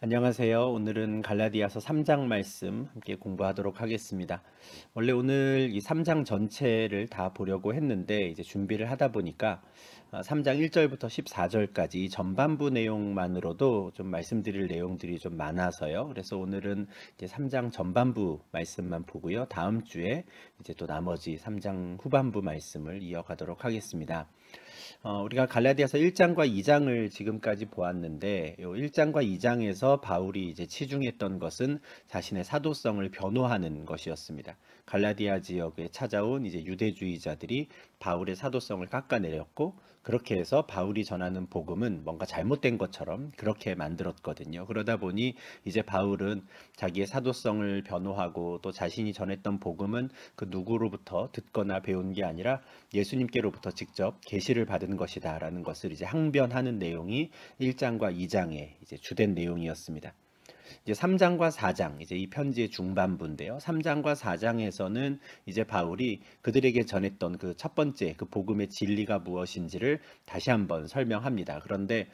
안녕하세요. 오늘은 갈라디아서 3장 말씀 함께 공부하도록 하겠습니다. 원래 오늘 이 3장 전체를 다 보려고 했는데 이제 준비를 하다 보니까 3장 1절부터 14절까지 전반부 내용만으로도 좀 말씀드릴 내용들이 좀 많아서요. 그래서 오늘은 이제 3장 전반부 말씀만 보고요. 다음 주에 이제 또 나머지 3장 후반부 말씀을 이어가도록 하겠습니다. 우리가 갈라디아서 1장과 2장을 지금까지 보았는데, 요 1장과 2장에서 바울이 이제 치중했던 것은 자신의 사도성을 변호하는 것이었습니다. 갈라디아 지역에 찾아온 이제 유대주의자들이 바울의 사도성을 깎아내렸고, 그렇게 해서 바울이 전하는 복음은 뭔가 잘못된 것처럼 그렇게 만들었거든요. 그러다 보니 이제 바울은 자기의 사도성을 변호하고 또 자신이 전했던 복음은 그 누구로부터 듣거나 배운 게 아니라 예수님께로부터 직접 계시를 받은 것이다라는 것을 이제 항변하는 내용이 1장과 2장의 이제 주된 내용이었습니다. 이제 3장과 4장, 이제 이 편지의 중반부인데요. 3장과 4장에서는 이제 바울이 그들에게 전했던 그 첫 번째 그 복음의 진리가 무엇인지를 다시 한번 설명합니다. 그런데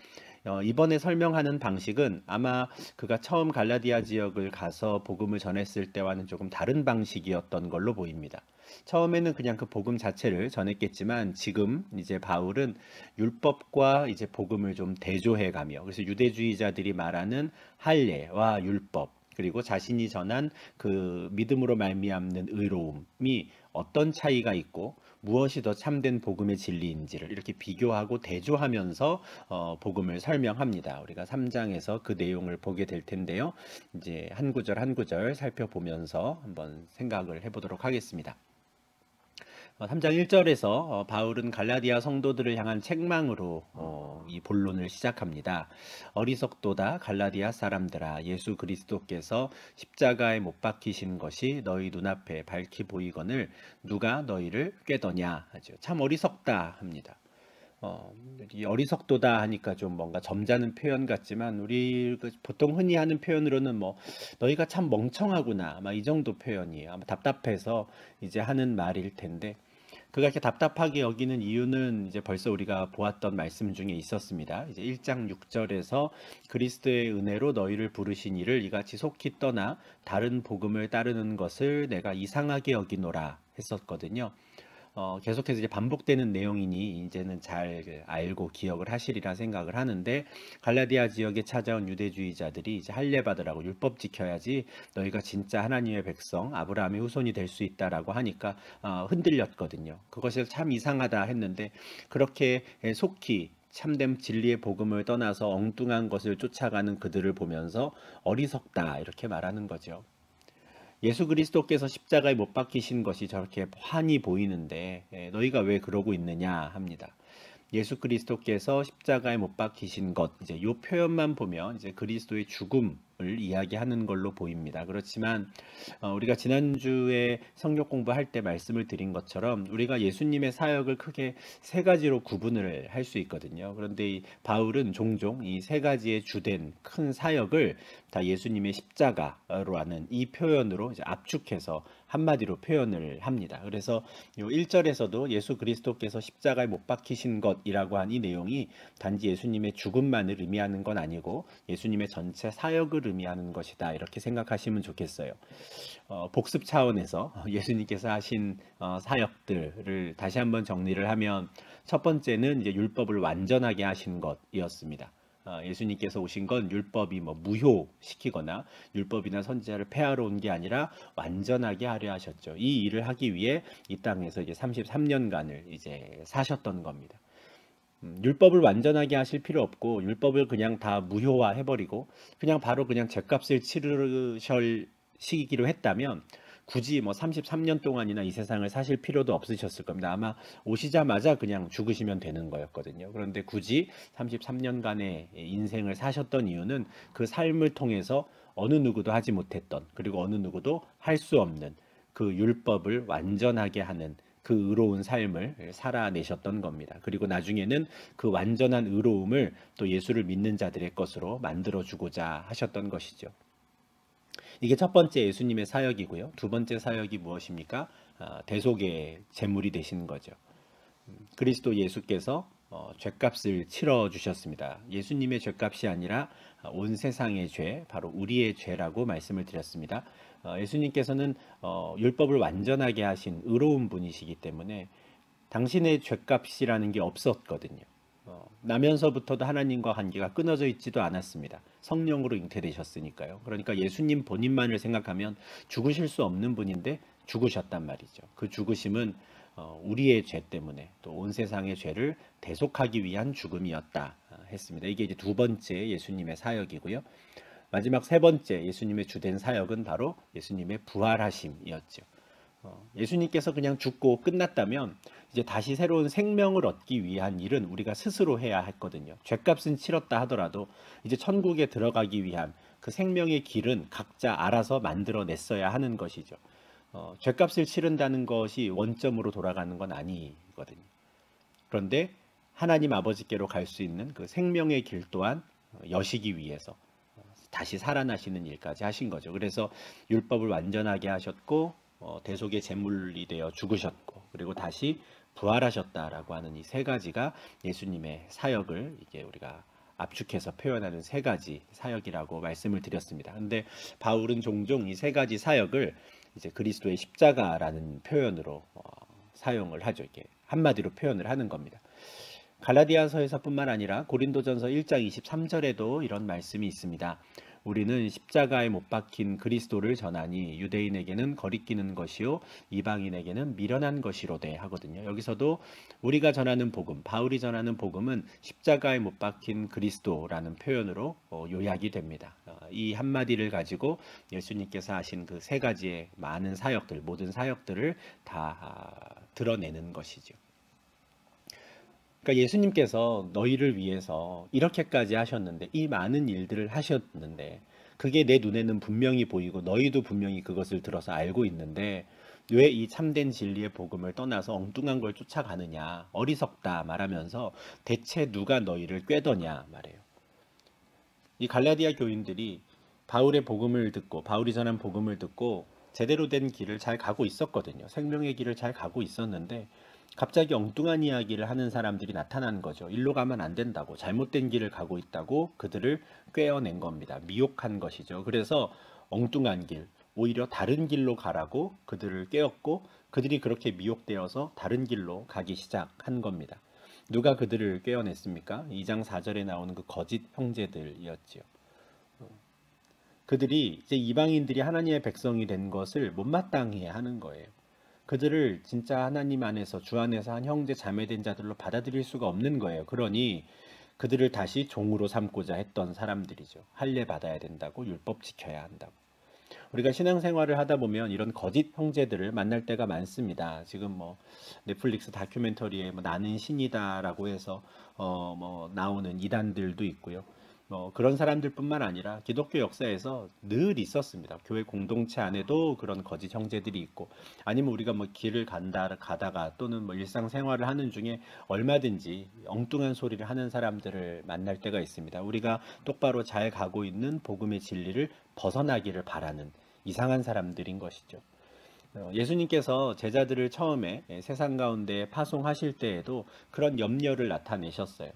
이번에 설명하는 방식은 아마 그가 처음 갈라디아 지역을 가서 복음을 전했을 때와는 조금 다른 방식이었던 걸로 보입니다. 처음에는 그냥 그 복음 자체를 전했겠지만 지금 이제 바울은 율법과 이제 복음을 좀 대조해 가며, 그래서 유대주의자들이 말하는 할례와 율법, 그리고 자신이 전한 그 믿음으로 말미암는 의로움이 어떤 차이가 있고 무엇이 더 참된 복음의 진리인지를 이렇게 비교하고 대조하면서 복음을 설명합니다. 우리가 3장에서 그 내용을 보게 될 텐데요. 이제 한 구절 한 구절 살펴보면서 한번 생각을 해보도록 하겠습니다. 3장 1절에서 바울은 갈라디아 성도들을 향한 책망으로 이 본론을 시작합니다. 어리석도다 갈라디아 사람들아, 예수 그리스도께서 십자가에 못 박히신 것이 너희 눈앞에 밝히 보이거늘 누가 너희를 꾀더냐 하죠. 참 어리석다 합니다. 이 어리석도다 하니까 좀 뭔가 점잖은 표현 같지만 우리 보통 흔히 하는 표현으로는 뭐 너희가 참 멍청하구나 막 이 정도 표현이에요. 아마 답답해서 이제 하는 말일 텐데, 그가 이렇게 답답하게 여기는 이유는 이제 벌써 우리가 보았던 말씀 중에 있었습니다. 이제 1장 6절에서 그리스도의 은혜로 너희를 부르신 이를 이같이 속히 떠나 다른 복음을 따르는 것을 내가 이상하게 여기노라 했었거든요. 계속해서 이제 반복되는 내용이니 이제는 잘 알고 기억을 하시리라 생각을 하는데, 갈라디아 지역에 찾아온 유대주의자들이 이제 할례 받으라고 율법 지켜야지 너희가 진짜 하나님의 백성 아브라함의 후손이 될 수 있다라고 하니까 흔들렸거든요. 그것이 참 이상하다 했는데, 그렇게 속히 참된 진리의 복음을 떠나서 엉뚱한 것을 쫓아가는 그들을 보면서 어리석다 이렇게 말하는 거죠. 예수 그리스도께서 십자가에 못 박히신 것이 저렇게 환히 보이는데 너희가 왜 그러고 있느냐 합니다. 예수 그리스도께서 십자가에 못 박히신 것, 이제 이 표현만 보면 이제 그리스도의 죽음을 이야기하는 걸로 보입니다. 그렇지만 우리가 지난주에 성경 공부할 때 말씀을 드린 것처럼 우리가 예수님의 사역을 크게 세 가지로 구분을 할 수 있거든요. 그런데 이 바울은 종종 이 세 가지의 주된 큰 사역을 다 예수님의 십자가로 하는 이 표현으로 이제 압축해서 한마디로 표현을 합니다. 그래서 요 1절에서도 예수 그리스도께서 십자가에 못 박히신 것이라고 한 이 내용이 단지 예수님의 죽음만을 의미하는 건 아니고 예수님의 전체 사역을 의미하는 것이다, 이렇게 생각하시면 좋겠어요. 복습 차원에서 예수님께서 하신 사역들을 다시 한번 정리를 하면, 첫 번째는 이제 율법을 완전하게 하신 것이었습니다. 예수님께서 오신 건 율법이 뭐 무효시키거나 율법이나 선지자를 폐하러 온 게 아니라 완전하게 하려 하셨죠. 이 일을 하기 위해 이 땅에서 이제 33년간을 이제 사셨던 겁니다. 율법을 완전하게 하실 필요 없고 율법을 그냥 다 무효화 해버리고 그냥 바로 그냥 죗값을 치르시기로 했다면 굳이 뭐 33년 동안이나 이 세상을 사실 필요도 없으셨을 겁니다. 아마 오시자마자 그냥 죽으시면 되는 거였거든요. 그런데 굳이 33년간의 인생을 사셨던 이유는 그 삶을 통해서 어느 누구도 하지 못했던, 그리고 어느 누구도 할 수 없는 그 율법을 완전하게 하는 그 의로운 삶을 살아내셨던 겁니다. 그리고 나중에는 그 완전한 의로움을 또 예수를 믿는 자들의 것으로 만들어주고자 하셨던 것이죠. 이게 첫 번째 예수님의 사역이고요. 두 번째 사역이 무엇입니까? 대속의 제물이 되시는 거죠. 그리스도 예수께서 죄값을 치러 주셨습니다. 예수님의 죄값이 아니라 온 세상의 죄, 바로 우리의 죄라고 말씀을 드렸습니다. 예수님께서는 율법을 완전하게 하신 의로운 분이시기 때문에 당신의 죄값이라는 게 없었거든요. 나면서부터도 하나님과 관계가 끊어져 있지도 않았습니다. 성령으로 잉태되셨으니까요. 그러니까 예수님 본인만을 생각하면 죽으실 수 없는 분인데 죽으셨단 말이죠. 그 죽으심은 우리의 죄 때문에 또 온 세상의 죄를 대속하기 위한 죽음이었다 했습니다. 이게 이제 두 번째 예수님의 사역이고요. 마지막 세 번째 예수님의 주된 사역은 바로 예수님의 부활하심이었죠. 예수님께서 그냥 죽고 끝났다면 이제 다시 새로운 생명을 얻기 위한 일은 우리가 스스로 해야 했거든요. 죄값은 치렀다 하더라도 이제 천국에 들어가기 위한 그 생명의 길은 각자 알아서 만들어냈어야 하는 것이죠. 죄값을 치른다는 것이 원점으로 돌아가는 건 아니거든요. 그런데 하나님 아버지께로 갈 수 있는 그 생명의 길 또한 여시기 위해서 다시 살아나시는 일까지 하신 거죠. 그래서 율법을 완전하게 하셨고 대속의 제물이 되어 죽으셨고 그리고 다시 부활하셨다라고 하는 이 세 가지가 예수님의 사역을 이게 우리가 압축해서 표현하는 세 가지 사역이라고 말씀을 드렸습니다. 근데 바울은 종종 이 세 가지 사역을 이제 그리스도의 십자가라는 표현으로 사용을 하죠. 이렇게 한마디로 표현을 하는 겁니다. 갈라디아서에서뿐만 아니라 고린도전서 1장 23절에도 이런 말씀이 있습니다. 우리는 십자가에 못 박힌 그리스도를 전하니 유대인에게는 거리끼는 것이요 이방인에게는 미련한 것이로되 하거든요. 여기서도 우리가 전하는 복음, 바울이 전하는 복음은 십자가에 못 박힌 그리스도라는 표현으로 요약이 됩니다. 이 한마디를 가지고 예수님께서 하신 그 세 가지의 많은 사역들, 모든 사역들을 다 드러내는 것이죠. 그러니까 예수님께서 너희를 위해서 이렇게까지 하셨는데 이 많은 일들을 하셨는데 그게 내 눈에는 분명히 보이고 너희도 분명히 그것을 들어서 알고 있는데 왜 이 참된 진리의 복음을 떠나서 엉뚱한 걸 쫓아가느냐 어리석다 말하면서 대체 누가 너희를 꾀더냐 말해요. 이 갈라디아 교인들이 바울의 복음을 듣고 바울이 전한 복음을 듣고 제대로 된 길을 잘 가고 있었거든요. 생명의 길을 잘 가고 있었는데 갑자기 엉뚱한 이야기를 하는 사람들이 나타나는 거죠. 일로 가면 안 된다고, 잘못된 길을 가고 있다고 그들을 꿰어낸 겁니다. 미혹한 것이죠. 그래서 엉뚱한 길, 오히려 다른 길로 가라고 그들을 깨웠고 그들이 그렇게 미혹되어서 다른 길로 가기 시작한 겁니다. 누가 그들을 꿰어냈습니까? 2장 4절에 나오는 그 거짓 형제들이었지요. 그들이 이제 이방인들이 하나님의 백성이 된 것을 못마땅해 하는 거예요. 그들을 진짜 하나님 안에서 주 안에서 한 형제 자매된 자들로 받아들일 수가 없는 거예요. 그러니 그들을 다시 종으로 삼고자 했던 사람들이죠. 할례 받아야 된다고, 율법 지켜야 한다고. 우리가 신앙생활을 하다 보면 이런 거짓 형제들을 만날 때가 많습니다. 지금 뭐 넷플릭스 다큐멘터리에 뭐 나는 신이다라고 해서 뭐 나오는 이단들도 있고요. 그런 사람들뿐만 아니라 기독교 역사에서 늘 있었습니다. 교회 공동체 안에도 그런 거짓 형제들이 있고, 아니면 우리가 뭐 길을 가다가 또는 뭐 일상생활을 하는 중에 얼마든지 엉뚱한 소리를 하는 사람들을 만날 때가 있습니다. 우리가 똑바로 잘 가고 있는 복음의 진리를 벗어나기를 바라는 이상한 사람들인 것이죠. 예수님께서 제자들을 처음에 세상 가운데 파송하실 때에도 그런 염려를 나타내셨어요.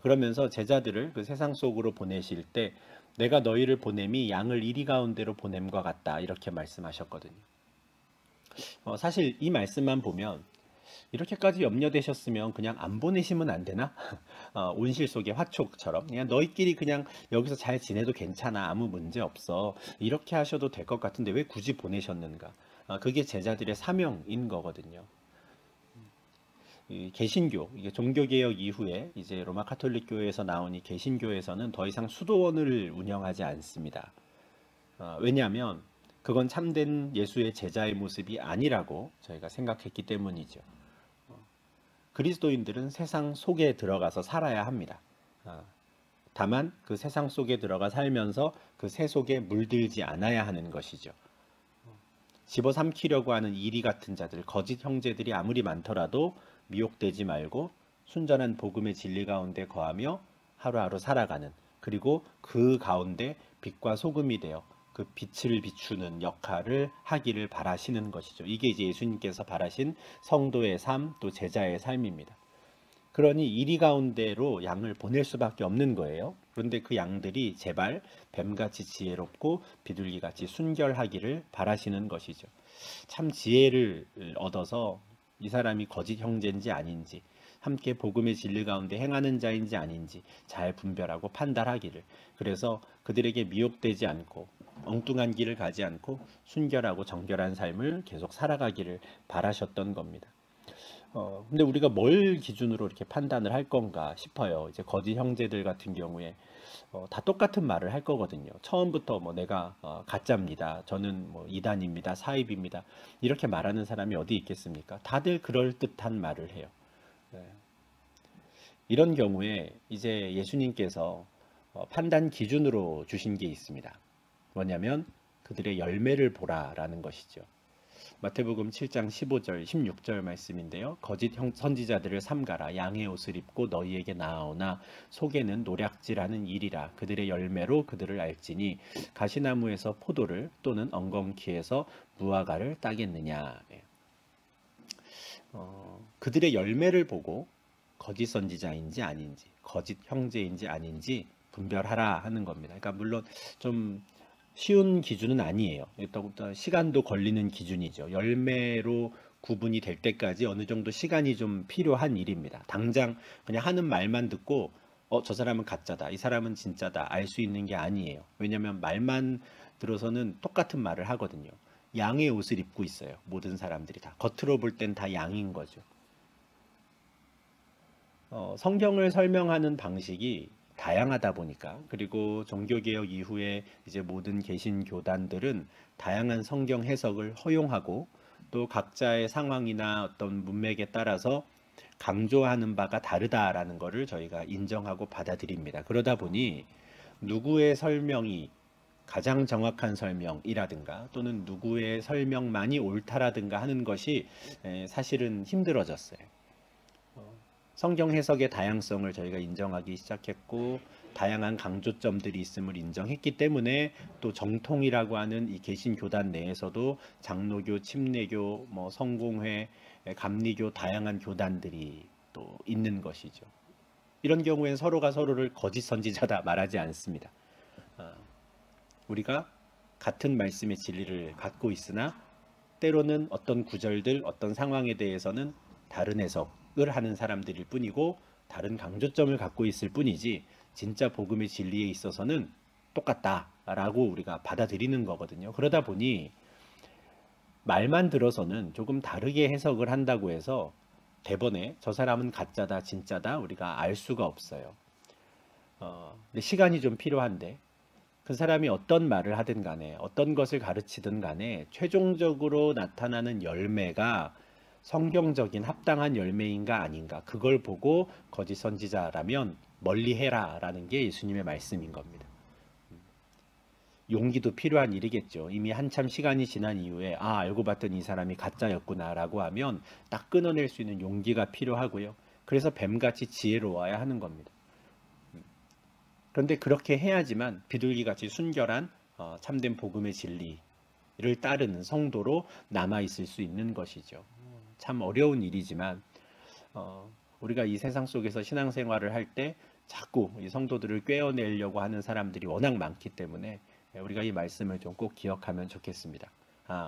그러면서 제자들을 그 세상 속으로 보내실 때 내가 너희를 보냄이 양을 이리 가운데로 보냄과 같다 이렇게 말씀하셨거든요. 사실 이 말씀만 보면 이렇게까지 염려되셨으면 그냥 안 보내시면 안 되나? 온실 속의 화촉처럼 그냥 너희끼리 그냥 여기서 잘 지내도 괜찮아, 아무 문제 없어, 이렇게 하셔도 될 것 같은데 왜 굳이 보내셨는가? 그게 제자들의 사명인 거거든요. 이 개신교, 이게 종교개혁 이후에 이제 로마 카톨릭 교회에서 나온 이 개신교에서는 더 이상 수도원을 운영하지 않습니다. 왜냐하면 그건 참된 예수의 제자의 모습이 아니라고 저희가 생각했기 때문이죠. 그리스도인들은 세상 속에 들어가서 살아야 합니다. 다만 그 세상 속에 들어가 살면서 그 새 속에 물들지 않아야 하는 것이죠. 집어삼키려고 하는 이리 같은 자들, 거짓 형제들이 아무리 많더라도 미혹되지 말고 순전한 복음의 진리 가운데 거하며 하루하루 살아가는, 그리고 그 가운데 빛과 소금이 되어 그 빛을 비추는 역할을 하기를 바라시는 것이죠. 이게 이제 예수님께서 바라신 성도의 삶, 또 제자의 삶입니다. 그러니 이리 가운데로 양을 보낼 수밖에 없는 거예요. 그런데 그 양들이 제발 뱀같이 지혜롭고 비둘기같이 순결하기를 바라시는 것이죠. 참 지혜를 얻어서 이 사람이 거짓 형제인지 아닌지, 함께 복음의 진리 가운데 행하는 자인지 아닌지 잘 분별하고 판단하기를, 그래서 그들에게 미혹되지 않고 엉뚱한 길을 가지 않고 순결하고 정결한 삶을 계속 살아가기를 바라셨던 겁니다. 근데 우리가 뭘 기준으로 이렇게 판단을 할 건가 싶어요. 이제 거짓 형제들 같은 경우에 다 똑같은 말을 할 거거든요. 처음부터 뭐 내가 가짜입니다. 저는 뭐 이단입니다. 사입입니다. 이렇게 말하는 사람이 어디 있겠습니까? 다들 그럴듯한 말을 해요. 네. 이런 경우에 이제 예수님께서 판단 기준으로 주신 게 있습니다. 뭐냐면 그들의 열매를 보라라는 것이죠. 마태복음 7장 15절, 16절 말씀인데요. 거짓 선지자들을 삼가라. 양의 옷을 입고 너희에게 나아오나 속에는 노략질하는 일이라. 그들의 열매로 그들을 알지니 가시나무에서 포도를 또는 엉겅퀴에서 무화과를 따겠느냐. 그들의 열매를 보고 거짓 선지자인지 아닌지, 거짓 형제인지 아닌지 분별하라 하는 겁니다. 그러니까 물론 좀 쉬운 기준은 아니에요. 일단 시간도 걸리는 기준이죠. 열매로 구분이 될 때까지 어느 정도 시간이 좀 필요한 일입니다. 당장 그냥 하는 말만 듣고 저 사람은 가짜다, 이 사람은 진짜다 알 수 있는 게 아니에요. 왜냐하면 말만 들어서는 똑같은 말을 하거든요. 양의 옷을 입고 있어요. 모든 사람들이 다. 겉으로 볼 땐 다 양인 거죠. 성경을 설명하는 방식이 다양하다 보니까, 그리고 종교개혁 이후에 이제 모든 개신 교단들은 다양한 성경 해석을 허용하고 또 각자의 상황이나 어떤 문맥에 따라서 강조하는 바가 다르다라는 것을 저희가 인정하고 받아들입니다. 그러다 보니 누구의 설명이 가장 정확한 설명이라든가 또는 누구의 설명만이 옳다라든가 하는 것이 사실은 힘들어졌어요. 성경 해석의 다양성을 저희가 인정하기 시작했고 다양한 강조점들이 있음을 인정했기 때문에 또 정통이라고 하는 이 개신 교단 내에서도 장로교, 침례교, 뭐 성공회, 감리교 다양한 교단들이 또 있는 것이죠. 이런 경우엔 서로가 서로를 거짓 선지자다 말하지 않습니다. 우리가 같은 말씀의 진리를 갖고 있으나 때로는 어떤 구절들, 어떤 상황에 대해서는 다른 해석을 하는 사람들일 뿐이고 다른 강조점을 갖고 있을 뿐이지 진짜 복음의 진리에 있어서는 똑같다라고 우리가 받아들이는 거거든요. 그러다 보니 말만 들어서는 조금 다르게 해석을 한다고 해서 대번에 저 사람은 가짜다, 진짜다 우리가 알 수가 없어요. 근데 시간이 좀 필요한데 그 사람이 어떤 말을 하든 간에 어떤 것을 가르치든 간에 최종적으로 나타나는 열매가 성경적인 합당한 열매인가 아닌가, 그걸 보고 거짓 선지자라면 멀리해라 라는 게 예수님의 말씀인 겁니다. 용기도 필요한 일이겠죠. 이미 한참 시간이 지난 이후에 알고 봤더니 이 사람이 가짜였구나 라고 하면 딱 끊어낼 수 있는 용기가 필요하고요. 그래서 뱀같이 지혜로워야 하는 겁니다. 그런데 그렇게 해야지만 비둘기같이 순결한 참된 복음의 진리를 따르는 성도로 남아있을 수 있는 것이죠. 참 어려운 일이지만 우리가 이 세상 속에서 신앙생활을 할 때 자꾸 이 성도들을 꿰어내려고 하는 사람들이 워낙 많기 때문에 우리가 이 말씀을 좀 꼭 기억하면 좋겠습니다.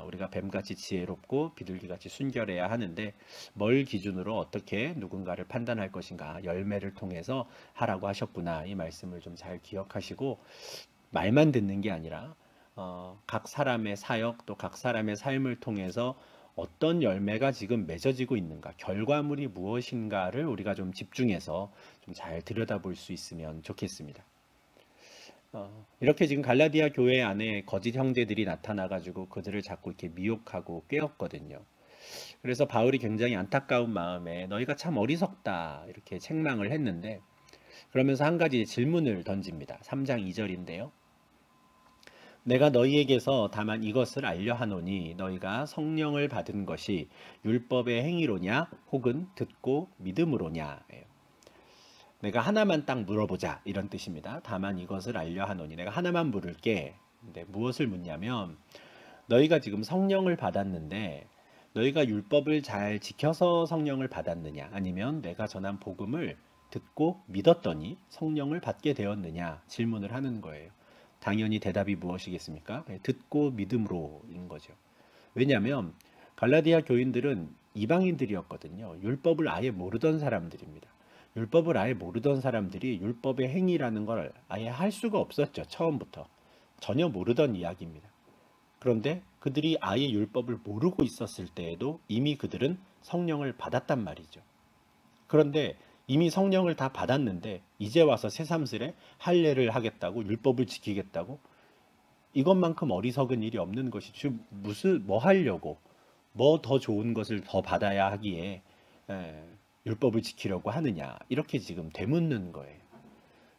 우리가 뱀같이 지혜롭고 비둘기같이 순결해야 하는데 뭘 기준으로 어떻게 누군가를 판단할 것인가, 열매를 통해서 하라고 하셨구나, 이 말씀을 좀 잘 기억하시고 말만 듣는 게 아니라 각 사람의 사역 또 각 사람의 삶을 통해서 어떤 열매가 지금 맺어지고 있는가, 결과물이 무엇인가를 우리가 좀 집중해서 좀 잘 들여다볼 수 있으면 좋겠습니다. 이렇게 지금 갈라디아 교회 안에 거짓 형제들이 나타나가지고 그들을 자꾸 이렇게 미혹하고 꿰었거든요. 그래서 바울이 굉장히 안타까운 마음에 너희가 참 어리석다 이렇게 책망을 했는데, 그러면서 한 가지 질문을 던집니다. 3장 2절인데요. 내가 너희에게서 다만 이것을 알려 하노니 너희가 성령을 받은 것이 율법의 행위로냐 혹은 듣고 믿음으로냐. 내가 하나만 딱 물어보자 이런 뜻입니다. 다만 이것을 알려 하노니, 내가 하나만 물을게. 근데 무엇을 묻냐면 너희가 지금 성령을 받았는데 너희가 율법을 잘 지켜서 성령을 받았느냐? 아니면 내가 전한 복음을 듣고 믿었더니 성령을 받게 되었느냐? 질문을 하는 거예요. 당연히 대답이 무엇이겠습니까? 네, 듣고 믿음으로인 거죠. 왜냐하면 갈라디아 교인들은 이방인들이었거든요. 율법을 아예 모르던 사람들입니다. 율법을 아예 모르던 사람들이 율법의 행위라는 걸 아예 할 수가 없었죠. 처음부터. 전혀 모르던 이야기입니다. 그런데 그들이 아예 율법을 모르고 있었을 때에도 이미 그들은 성령을 받았단 말이죠. 그런데 이미 성령을 다 받았는데 이제 와서 새삼스레 할례를 하겠다고 율법을 지키겠다고 이것만큼 어리석은 일이 없는 것이지 무슨 뭐 하려고 뭐 더 좋은 것을 더 받아야 하기에 에, 율법을 지키려고 하느냐 이렇게 지금 되묻는 거예요.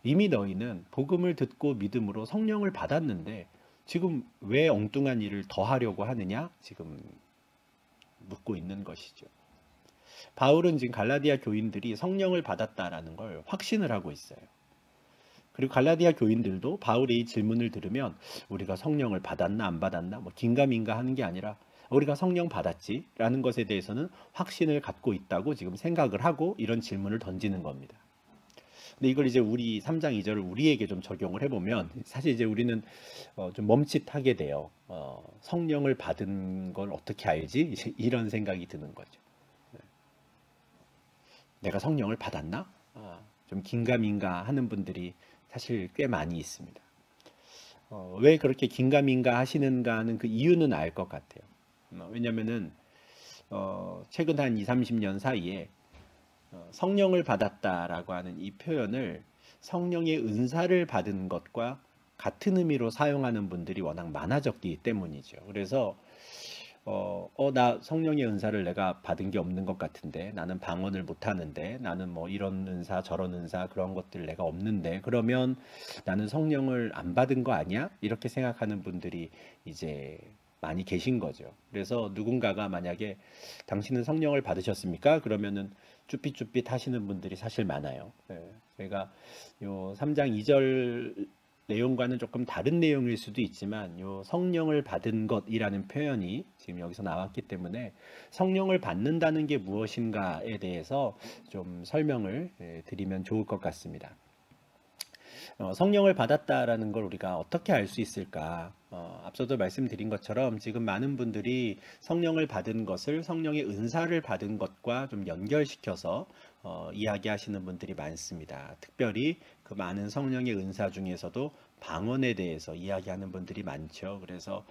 이미 너희는 복음을 듣고 믿음으로 성령을 받았는데 지금 왜 엉뚱한 일을 더 하려고 하느냐 지금 묻고 있는 것이죠. 바울은 지금 갈라디아 교인들이 성령을 받았다라는 걸 확신을 하고 있어요. 그리고 갈라디아 교인들도 바울의 이 질문을 들으면 우리가 성령을 받았나 안 받았나 뭐 긴가민가 하는 게 아니라 우리가 성령 받았지라는 것에 대해서는 확신을 갖고 있다고 지금 생각을 하고 이런 질문을 던지는 겁니다. 근데 이걸 이제 우리 3장 2절을 우리에게 좀 적용을 해보면 사실 이제 우리는 좀 멈칫하게 돼요. 성령을 받은 걸 어떻게 알지? 이제 이런 생각이 드는 거죠. 내가 성령을 받았나? 좀 긴가민가 하는 분들이 사실 꽤 많이 있습니다. 왜 그렇게 긴가민가 하시는가 하는 그 이유는 알 것 같아요. 왜냐면은 최근 한 2, 30년 사이에 성령을 받았다라고 하는 이 표현을 성령의 은사를 받은 것과 같은 의미로 사용하는 분들이 워낙 많아졌기 때문이죠. 그래서 나 성령의 은사를 내가 받은 게 없는 것 같은데, 나는 방언을 못 하는데, 나는 뭐 이런 은사, 저런 은사, 그런 것들 내가 없는데, 그러면 나는 성령을 안 받은 거 아니야? 이렇게 생각하는 분들이 이제 많이 계신 거죠. 그래서 누군가가 만약에 당신은 성령을 받으셨습니까? 그러면은 쭈삣쭈삣 하시는 분들이 사실 많아요. 제가 요 3장 2절 내용과는 조금 다른 내용일 수도 있지만 요 성령을 받은 것이라는 표현이 지금 여기서 나왔기 때문에 성령을 받는다는 게 무엇인가에 대해서 좀 설명을 드리면 좋을 것 같습니다. 성령을 받았다라는 걸 우리가 어떻게 알 수 있을까? 앞서도 말씀드린 것처럼 지금 많은 분들이 성령을 받은 것을 성령의 은사를 받은 것과 좀 연결시켜서 이야기하시는 분들이 많습니다. 특별히 그 많은 성령의 은사 중에서도 방언에 대해서 이야기하는 분들이 많죠. 그래서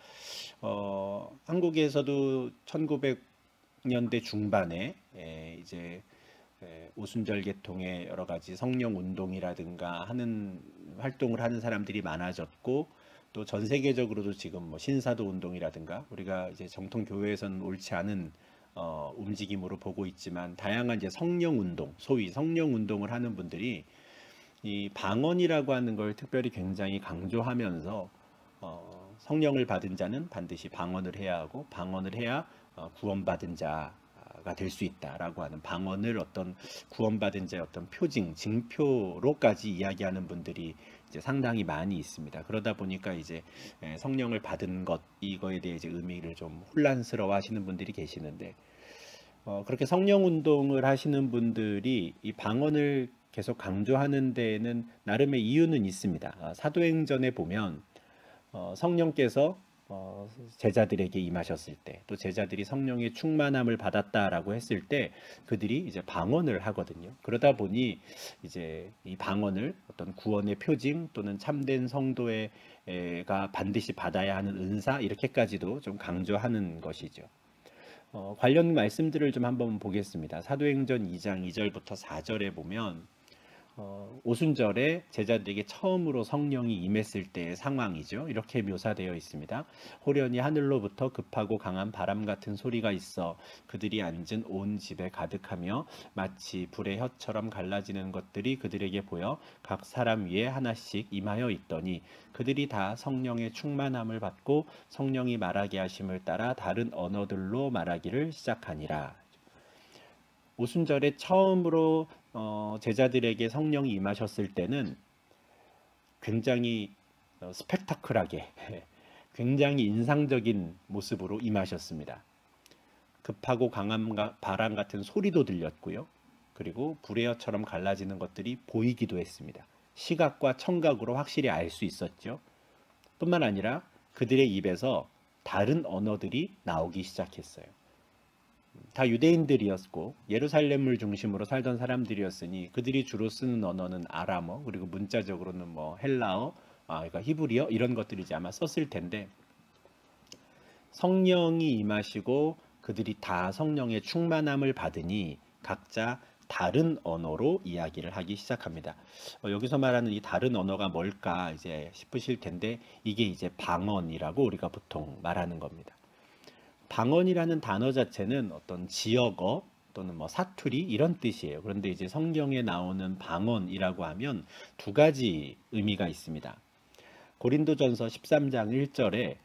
한국에서도 1900년대 중반에 이제 오순절 계통의 여러 가지 성령 운동이라든가 하는 활동을 하는 사람들이 많아졌고 또 전 세계적으로도 지금 뭐 신사도 운동이라든가 우리가 이제 정통 교회에서는 옳지 않은 움직임으로 보고 있지만 다양한 이제 성령 운동, 소위 성령 운동을 하는 분들이 이 방언이라고 하는 걸 특별히 굉장히 강조하면서 성령을 받은 자는 반드시 방언을 해야 하고 방언을 해야 구원받은 자가 될 수 있다라고 하는 방언을 어떤 구원받은 자의 어떤 표징, 징표로까지 이야기하는 분들이 이제 상당히 많이 있습니다. 그러다 보니까 이제 성령을 받은 것 이거에 대해 이제 의미를 좀 혼란스러워 하시는 분들이 계시는데 그렇게 성령 운동을 하시는 분들이 이 방언을 계속 강조하는 데에는 나름의 이유는 있습니다. 사도행전에 보면 성령께서 제자들에게 임하셨을 때, 또 제자들이 성령의 충만함을 받았다라고 했을 때 그들이 이제 방언을 하거든요. 그러다 보니 이제 이 방언을 어떤 구원의 표징 또는 참된 성도가 반드시 받아야 하는 은사 이렇게까지도 좀 강조하는 것이죠. 관련 말씀들을 좀 한번 보겠습니다. 사도행전 2장 2절부터 4절에 보면 오순절에 제자들에게 처음으로 성령이 임했을 때의 상황이죠. 이렇게 묘사되어 있습니다. 호련히 하늘로부터 급하고 강한 바람 같은 소리가 있어 그들이 앉은 온 집에 가득하며 마치 불의 혀처럼 갈라지는 것들이 그들에게 보여 각 사람 위에 하나씩 임하여 있더니 그들이 다 성령의 충만함을 받고 성령이 말하게 하심을 따라 다른 언어들로 말하기를 시작하니라. 오순절에 처음으로 제자들에게 성령이 임하셨을 때는 굉장히 스펙타클하게 굉장히 인상적인 모습으로 임하셨습니다. 급하고 강한 바람 같은 소리도 들렸고요. 그리고 불에어처럼 갈라지는 것들이 보이기도 했습니다. 시각과 청각으로 확실히 알 수 있었죠. 뿐만 아니라 그들의 입에서 다른 언어들이 나오기 시작했어요. 다 유대인들이었고 예루살렘을 중심으로 살던 사람들이었으니 그들이 주로 쓰는 언어는 아람어, 그리고 문자적으로는 뭐 헬라어, 그러니까 히브리어 이런 것들이 이제 아마 썼을 텐데, 성령이 임하시고 그들이 다 성령의 충만함을 받으니 각자 다른 언어로 이야기를 하기 시작합니다. 여기서 말하는 이 다른 언어가 뭘까 이제 싶으실 텐데, 이게 이제 방언이라고 우리가 보통 말하는 겁니다. 방언이라는 단어 자체는 어떤 지역어 또는 뭐 사투리 이런 뜻이에요. 그런데 이제 성경에 나오는 방언이라고 하면 두 가지 의미가 있습니다. 고린도전서 13장 1절에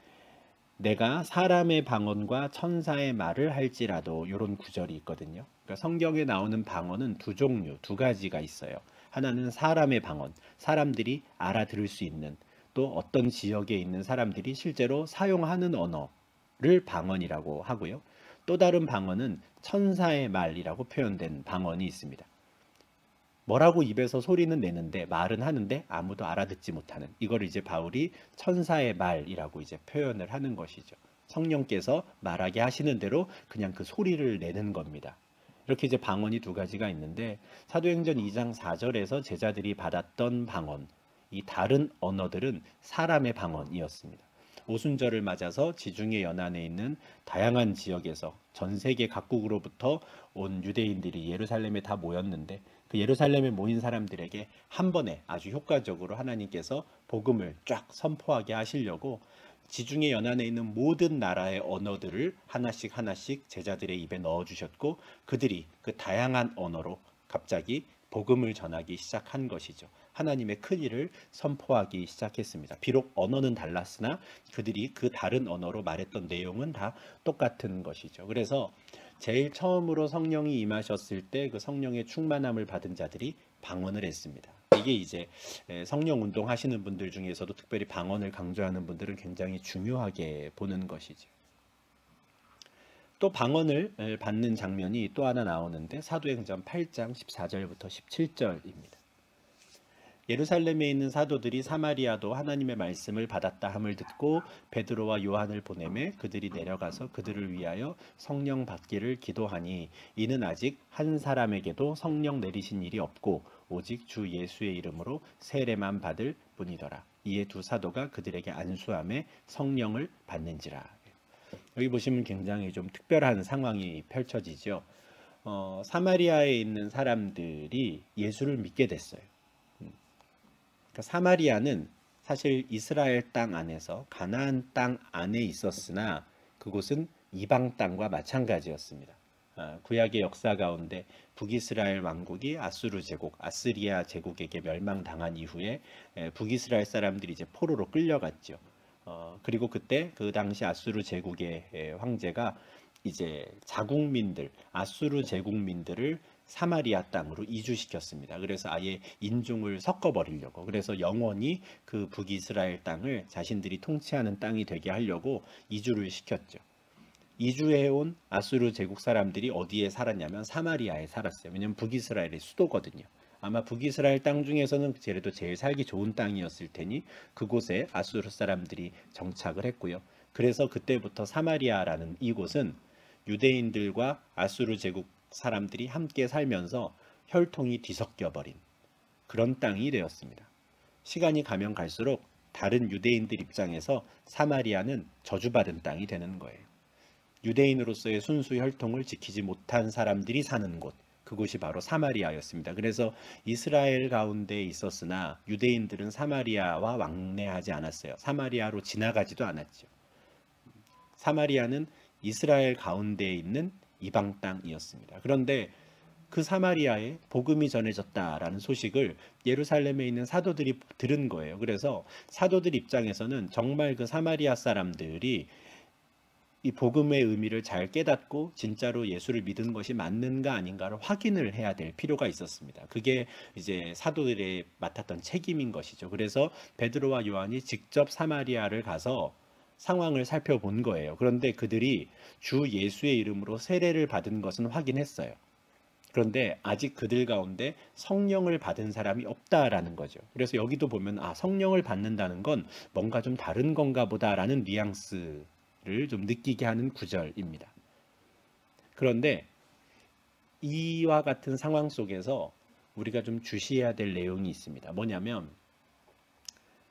내가 사람의 방언과 천사의 말을 할지라도 이런 구절이 있거든요. 그러니까 성경에 나오는 방언은 두 종류, 두 가지가 있어요. 하나는 사람의 방언, 사람들이 알아들을 수 있는, 또 어떤 지역에 있는 사람들이 실제로 사용하는 언어를 방언이라고 하고요. 또 다른 방언은 천사의 말이라고 표현된 방언이 있습니다. 뭐라고 입에서 소리는 내는데 말은 하는데 아무도 알아듣지 못하는, 이걸 이제 바울이 천사의 말이라고 이제 표현을 하는 것이죠. 성령께서 말하게 하시는 대로 그냥 그 소리를 내는 겁니다. 이렇게 이제 방언이 두 가지가 있는데, 사도행전 2장 4절에서 제자들이 받았던 방언, 이 다른 언어들은 사람의 방언이었습니다. 오순절을 맞아서 지중해 연안에 있는 다양한 지역에서 전 세계 각국으로부터 온 유대인들이 예루살렘에 다 모였는데, 그 예루살렘에 모인 사람들에게 한 번에 아주 효과적으로 하나님께서 복음을 쫙 선포하게 하시려고 지중해 연안에 있는 모든 나라의 언어들을 하나씩 하나씩 제자들의 입에 넣어주셨고, 그들이 그 다양한 언어로 갑자기 복음을 전하기 시작한 것이죠. 하나님의 큰 일을 선포하기 시작했습니다. 비록 언어는 달랐으나 그들이 그 다른 언어로 말했던 내용은 다 똑같은 것이죠. 그래서 제일 처음으로 성령이 임하셨을 때 그 성령의 충만함을 받은 자들이 방언을 했습니다. 이게 이제 성령 운동 하시는 분들 중에서도 특별히 방언을 강조하는 분들은 굉장히 중요하게 보는 것이죠. 또 방언을 받는 장면이 또 하나 나오는데, 사도행전 8장 14절부터 17절입니다. 예루살렘에 있는 사도들이 사마리아도 하나님의 말씀을 받았다 함을 듣고 베드로와 요한을 보내매 그들이 내려가서 그들을 위하여 성령 받기를 기도하니, 이는 아직 한 사람에게도 성령 내리신 일이 없고 오직 주 예수의 이름으로 세례만 받을 뿐이더라. 이에 두 사도가 그들에게 안수함에 성령을 받는지라. 여기 보시면 굉장히 좀 특별한 상황이 펼쳐지죠. 사마리아에 있는 사람들이 예수를 믿게 됐어요. 그러니까 사마리아는 사실 이스라엘 땅 안에서 가나안 땅 안에 있었으나 그곳은 이방 땅과 마찬가지였습니다. 구약의 역사 가운데 북이스라엘 왕국이 아수르 제국, 아스리아 제국에게 멸망당한 이후에 북이스라엘 사람들이 이제 포로로 끌려갔죠. 그리고 그때 그 당시 아수르 제국의 황제가 이제 자국민들, 아수르 제국민들을 사마리아 땅으로 이주시켰습니다. 그래서 아예 인종을 섞어버리려고, 그래서 영원히 그 북이스라엘 땅을 자신들이 통치하는 땅이 되게 하려고 이주를 시켰죠. 이주해온 아수르 제국 사람들이 어디에 살았냐면 사마리아에 살았어요. 왜냐하면 북이스라엘의 수도거든요. 아마 북이스라엘 땅 중에서는 그래도 제일 살기 좋은 땅이었을 테니 그곳에 아수르 사람들이 정착을 했고요. 그래서 그때부터 사마리아라는 이곳은 유대인들과 아수르 제국 사람들이 함께 살면서 혈통이 뒤섞여 버린 그런 땅이 되었습니다. 시간이 가면 갈수록 다른 유대인들 입장에서 사마리아는 저주받은 땅이 되는 거예요. 유대인으로서의 순수 혈통을 지키지 못한 사람들이 사는 곳, 그곳이 바로 사마리아였습니다. 그래서 이스라엘 가운데 있었으나 유대인들은 사마리아와 왕래하지 않았어요. 사마리아로 지나가지도 않았죠. 사마리아는 이스라엘 가운데에 있는 이방 땅이었습니다. 그런데 그 사마리아에 복음이 전해졌다라는 소식을 예루살렘에 있는 사도들이 들은 거예요. 그래서 사도들 입장에서는 정말 그 사마리아 사람들이 이 복음의 의미를 잘 깨닫고 진짜로 예수를 믿은 것이 맞는가 아닌가를 확인을 해야 될 필요가 있었습니다. 그게 이제 사도들의 맡았던 책임인 것이죠. 그래서 베드로와 요한이 직접 사마리아를 가서 상황을 살펴본 거예요. 그런데 그들이 주 예수의 이름으로 세례를 받은 것은 확인했어요. 그런데 아직 그들 가운데 성령을 받은 사람이 없다라는 거죠. 그래서 여기도 보면 성령을 받는다는 건 뭔가 좀 다른 건가 보다라는 뉘앙스를 좀 느끼게 하는 구절입니다. 그런데 이와 같은 상황 속에서 우리가 좀 주시해야 될 내용이 있습니다. 뭐냐면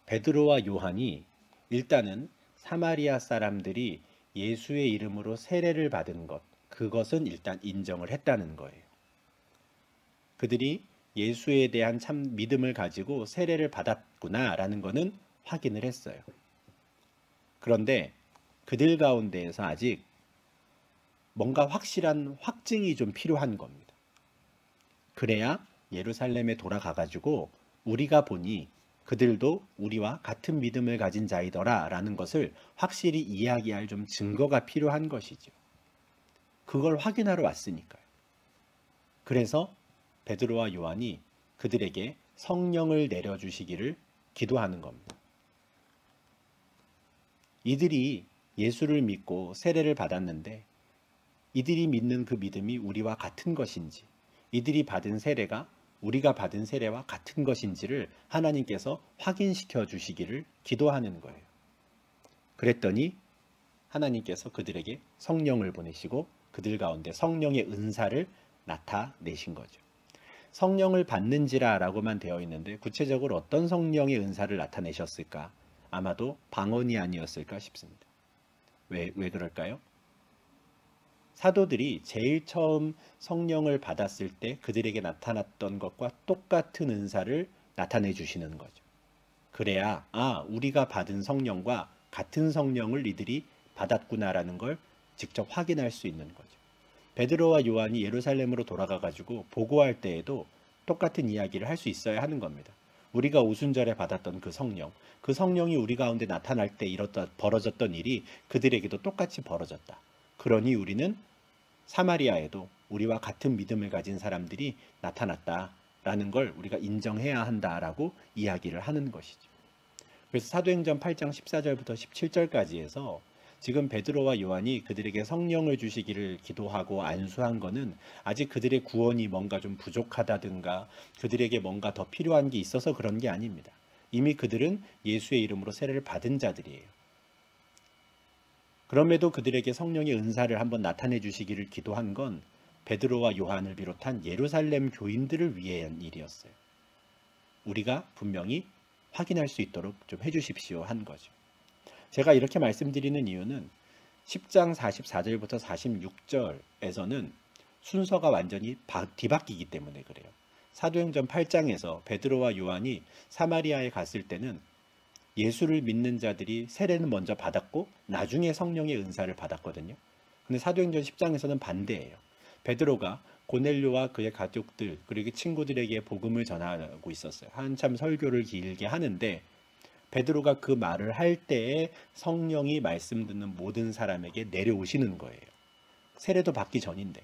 베드로와 요한이 일단은 사마리아 사람들이 예수의 이름으로 세례를 받은 것, 그것은 일단 인정을 했다는 거예요. 그들이 예수에 대한 참 믿음을 가지고 세례를 받았구나라는 것은 확인을 했어요. 그런데 그들 가운데에서 아직 뭔가 확실한 확증이 좀 필요한 겁니다. 그래야 예루살렘에 돌아가가지고 우리가 보니 그들도 우리와 같은 믿음을 가진 자이더라 라는 것을 확실히 이야기할 좀 증거가 필요한 것이죠. 그걸 확인하러 왔으니까요. 그래서 베드로와 요한이 그들에게 성령을 내려주시기를 기도하는 겁니다. 이들이 예수를 믿고 세례를 받았는데 이들이 믿는 그 믿음이 우리와 같은 것인지, 이들이 받은 세례가 우리가 받은 세례와 같은 것인지를 하나님께서 확인시켜 주시기를 기도하는 거예요. 그랬더니 하나님께서 그들에게 성령을 보내시고 그들 가운데 성령의 은사를 나타내신 거죠. 성령을 받는지라라고만 되어 있는데 구체적으로 어떤 성령의 은사를 나타내셨을까? 아마도 방언이 아니었을까 싶습니다. 왜 그럴까요? 사도들이 제일 처음 성령을 받았을 때 그들에게 나타났던 것과 똑같은 은사를 나타내 주시는 거죠. 그래야 우리가 받은 성령과 같은 성령을 이들이 받았구나라는 걸 직접 확인할 수 있는 거죠. 베드로와 요한이 예루살렘으로 돌아가 가지고 보고할 때에도 똑같은 이야기를 할 수 있어야 하는 겁니다. 우리가 오순절에 받았던 그 성령이 우리 가운데 나타날 때 벌어졌던 일이 그들에게도 똑같이 벌어졌다. 그러니 우리는 사마리아에도 우리와 같은 믿음을 가진 사람들이 나타났다라는 걸 우리가 인정해야 한다라고 이야기를 하는 것이죠. 그래서 사도행전 8장 14절부터 17절까지 해서 지금 베드로와 요한이 그들에게 성령을 주시기를 기도하고 안수한 것은 아직 그들의 구원이 뭔가 좀 부족하다든가 그들에게 뭔가 더 필요한 게 있어서 그런 게 아닙니다. 이미 그들은 예수의 이름으로 세례를 받은 자들이에요. 그럼에도 그들에게 성령의 은사를 한번 나타내 주시기를 기도한 건 베드로와 요한을 비롯한 예루살렘 교인들을 위한 일이었어요. 우리가 분명히 확인할 수 있도록 좀 해주십시오 한 거죠. 제가 이렇게 말씀드리는 이유는 10장 44절부터 46절에서는 순서가 완전히 뒤바뀌기 때문에 그래요. 사도행전 8장에서 베드로와 요한이 사마리아에 갔을 때는 예수를 믿는 자들이 세례는 먼저 받았고 나중에 성령의 은사를 받았거든요. 근데 사도행전 10장에서는 반대예요. 베드로가 고넬료와 그의 가족들 그리고 친구들에게 복음을 전하고 있었어요. 한참 설교를 길게 하는데 베드로가 그 말을 할 때에 성령이 말씀 듣는 모든 사람에게 내려오시는 거예요. 세례도 받기 전인데.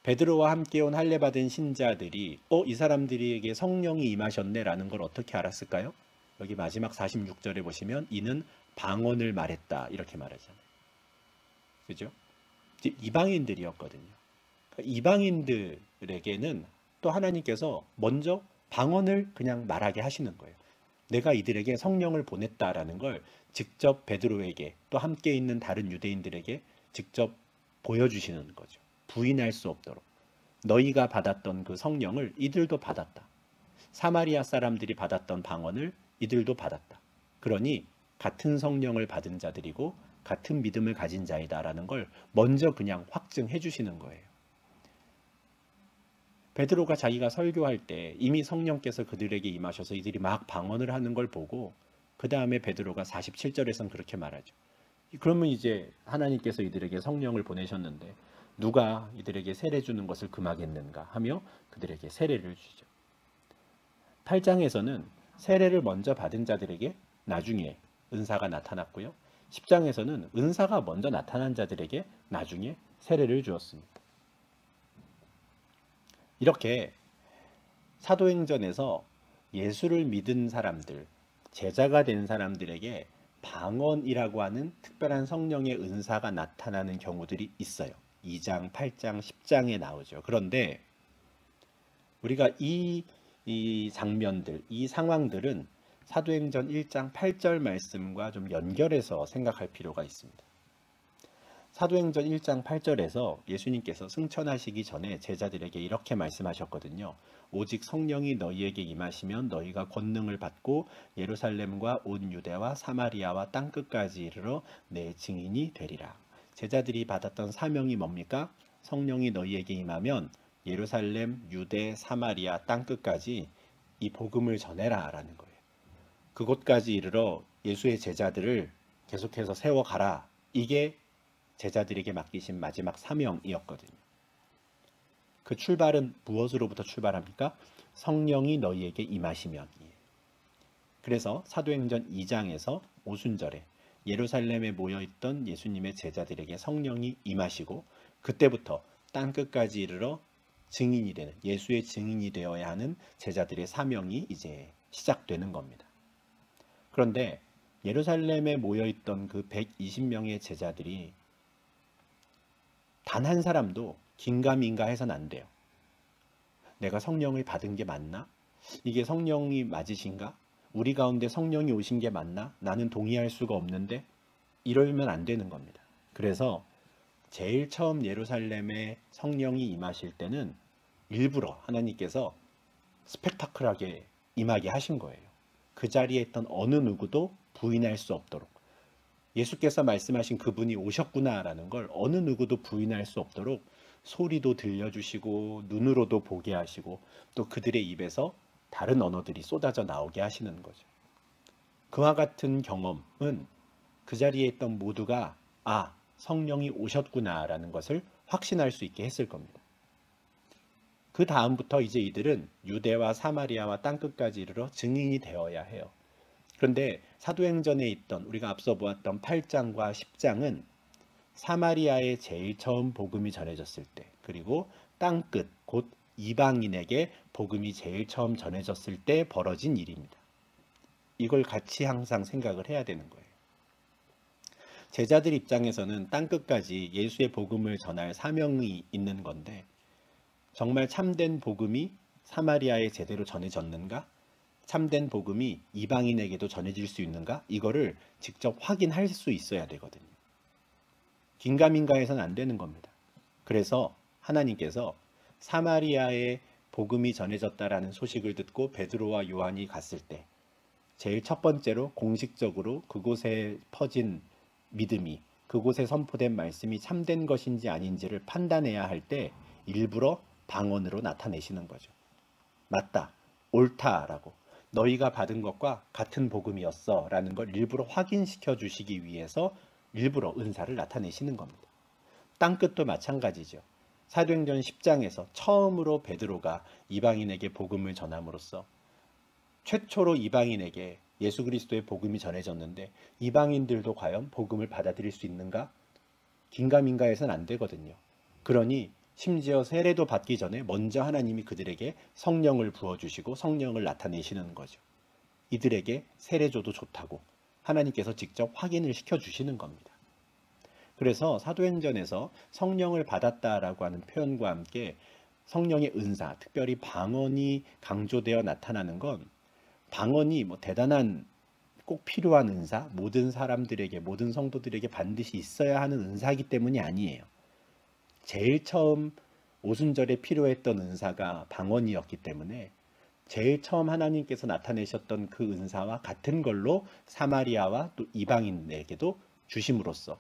베드로와 함께 온 할례 받은 신자들이 이 사람들에게 성령이 임하셨네라는 걸 어떻게 알았을까요? 여기 마지막 46절에 보시면 이는 방언을 말했다 이렇게 말하잖아요. 그죠? 이방인들이었거든요. 이방인들에게는 또 하나님께서 먼저 방언을 그냥 말하게 하시는 거예요. 내가 이들에게 성령을 보냈다라는 걸 직접 베드로에게 또 함께 있는 다른 유대인들에게 직접 보여주시는 거죠. 부인할 수 없도록. 너희가 받았던 그 성령을 이들도 받았다. 사마리아 사람들이 받았던 방언을 이들도 받았다. 그러니 같은 성령을 받은 자들이고 같은 믿음을 가진 자이다라는 걸 먼저 그냥 확증해 주시는 거예요. 베드로가 자기가 설교할 때 이미 성령께서 그들에게 임하셔서 이들이 막 방언을 하는 걸 보고 그 다음에 베드로가 47절에선 그렇게 말하죠. 그러면 이제 하나님께서 이들에게 성령을 보내셨는데 누가 이들에게 세례 주는 것을 금하겠는가 하며 그들에게 세례를 주죠. 8장에서는 세례를 먼저 받은 자들에게 나중에 은사가 나타났고요. 10장에서는 은사가 먼저 나타난 자들에게 나중에 세례를 주었습니다. 이렇게 사도행전에서 예수를 믿은 사람들, 제자가 된 사람들에게 방언이라고 하는 특별한 성령의 은사가 나타나는 경우들이 있어요. 2장, 8장, 10장에 나오죠. 그런데 우리가 이 장면들, 이 상황들은 사도행전 1장 8절 말씀과 좀 연결해서 생각할 필요가 있습니다. 사도행전 1장 8절에서 예수님께서 승천하시기 전에 제자들에게 이렇게 말씀하셨거든요. 오직 성령이 너희에게 임하시면 너희가 권능을 받고 예루살렘과 온 유대와 사마리아와 땅끝까지 이르러 내 증인이 되리라. 제자들이 받았던 사명이 뭡니까? 성령이 너희에게 임하면 예루살렘, 유대, 사마리아 땅끝까지 이 복음을 전해라 라는 거예요. 그곳까지 이르러 예수의 제자들을 계속해서 세워가라. 이게 제자들에게 맡기신 마지막 사명이었거든요. 그 출발은 무엇으로부터 출발합니까? 성령이 너희에게 임하시면. 그래서 사도행전 2장에서 오순절에 예루살렘에 모여있던 예수님의 제자들에게 성령이 임하시고 그때부터 땅끝까지 이르러 증인이 되는, 예수의 증인이 되어야 하는 제자들의 사명이 이제 시작되는 겁니다. 그런데 예루살렘에 모여있던 그 120명의 제자들이 단 한 사람도 긴가민가 해서는 안 돼요. 내가 성령을 받은 게 맞나? 이게 성령이 맞으신가? 우리 가운데 성령이 오신 게 맞나? 나는 동의할 수가 없는데 이러면 안 되는 겁니다. 그래서 제일 처음 예루살렘에 성령이 임하실 때는 일부러 하나님께서 스펙타클하게 임하게 하신 거예요. 그 자리에 있던 어느 누구도 부인할 수 없도록. 예수께서 말씀하신 그분이 오셨구나라는 걸 어느 누구도 부인할 수 없도록 소리도 들려주시고 눈으로도 보게 하시고 또 그들의 입에서 다른 언어들이 쏟아져 나오게 하시는 거죠. 그와 같은 경험은 그 자리에 있던 모두가 성령이 오셨구나라는 것을 확신할 수 있게 했을 겁니다. 그 다음부터 이제 이들은 유대와 사마리아와 땅끝까지 이르러 증인이 되어야 해요. 그런데 사도행전에 있던 우리가 앞서 보았던 8장과 10장은 사마리아에 제일 처음 복음이 전해졌을 때, 그리고 땅끝 곧 이방인에게 복음이 제일 처음 전해졌을 때 벌어진 일입니다. 이걸 같이 항상 생각을 해야 되는 거예요. 제자들 입장에서는 땅끝까지 예수의 복음을 전할 사명이 있는 건데 정말 참된 복음이 사마리아에 제대로 전해졌는가? 참된 복음이 이방인에게도 전해질 수 있는가? 이거를 직접 확인할 수 있어야 되거든요. 긴가민가해서는 안 되는 겁니다. 그래서 하나님께서 사마리아에 복음이 전해졌다라는 소식을 듣고 베드로와 요한이 갔을 때 제일 첫 번째로 공식적으로 그곳에 퍼진 믿음이, 그곳에 선포된 말씀이 참된 것인지 아닌지를 판단해야 할 때 일부러 방언으로 나타내시는 거죠. 맞다, 옳다라고. 너희가 받은 것과 같은 복음이었어 라는 걸 일부러 확인시켜 주시기 위해서 일부러 은사를 나타내시는 겁니다. 땅끝도 마찬가지죠. 사도행전 10장에서 처음으로 베드로가 이방인에게 복음을 전함으로써 최초로 이방인에게 예수 그리스도의 복음이 전해졌는데 이방인들도 과연 복음을 받아들일 수 있는가? 긴가민가해서는 안 되거든요. 그러니 심지어 세례도 받기 전에 먼저 하나님이 그들에게 성령을 부어주시고 성령을 나타내시는 거죠. 이들에게 세례줘도 좋다고 하나님께서 직접 확인을 시켜주시는 겁니다. 그래서 사도행전에서 성령을 받았다라고 하는 표현과 함께 성령의 은사, 특별히 방언이 강조되어 나타나는 건 방언이 대단한 꼭 필요한 은사, 모든 사람들에게, 모든 성도들에게 반드시 있어야 하는 은사이기 때문이 아니에요. 제일 처음 오순절에 필요했던 은사가 방언이었기 때문에 제일 처음 하나님께서 나타내셨던 그 은사와 같은 걸로 사마리아와 또 이방인에게도 주심으로써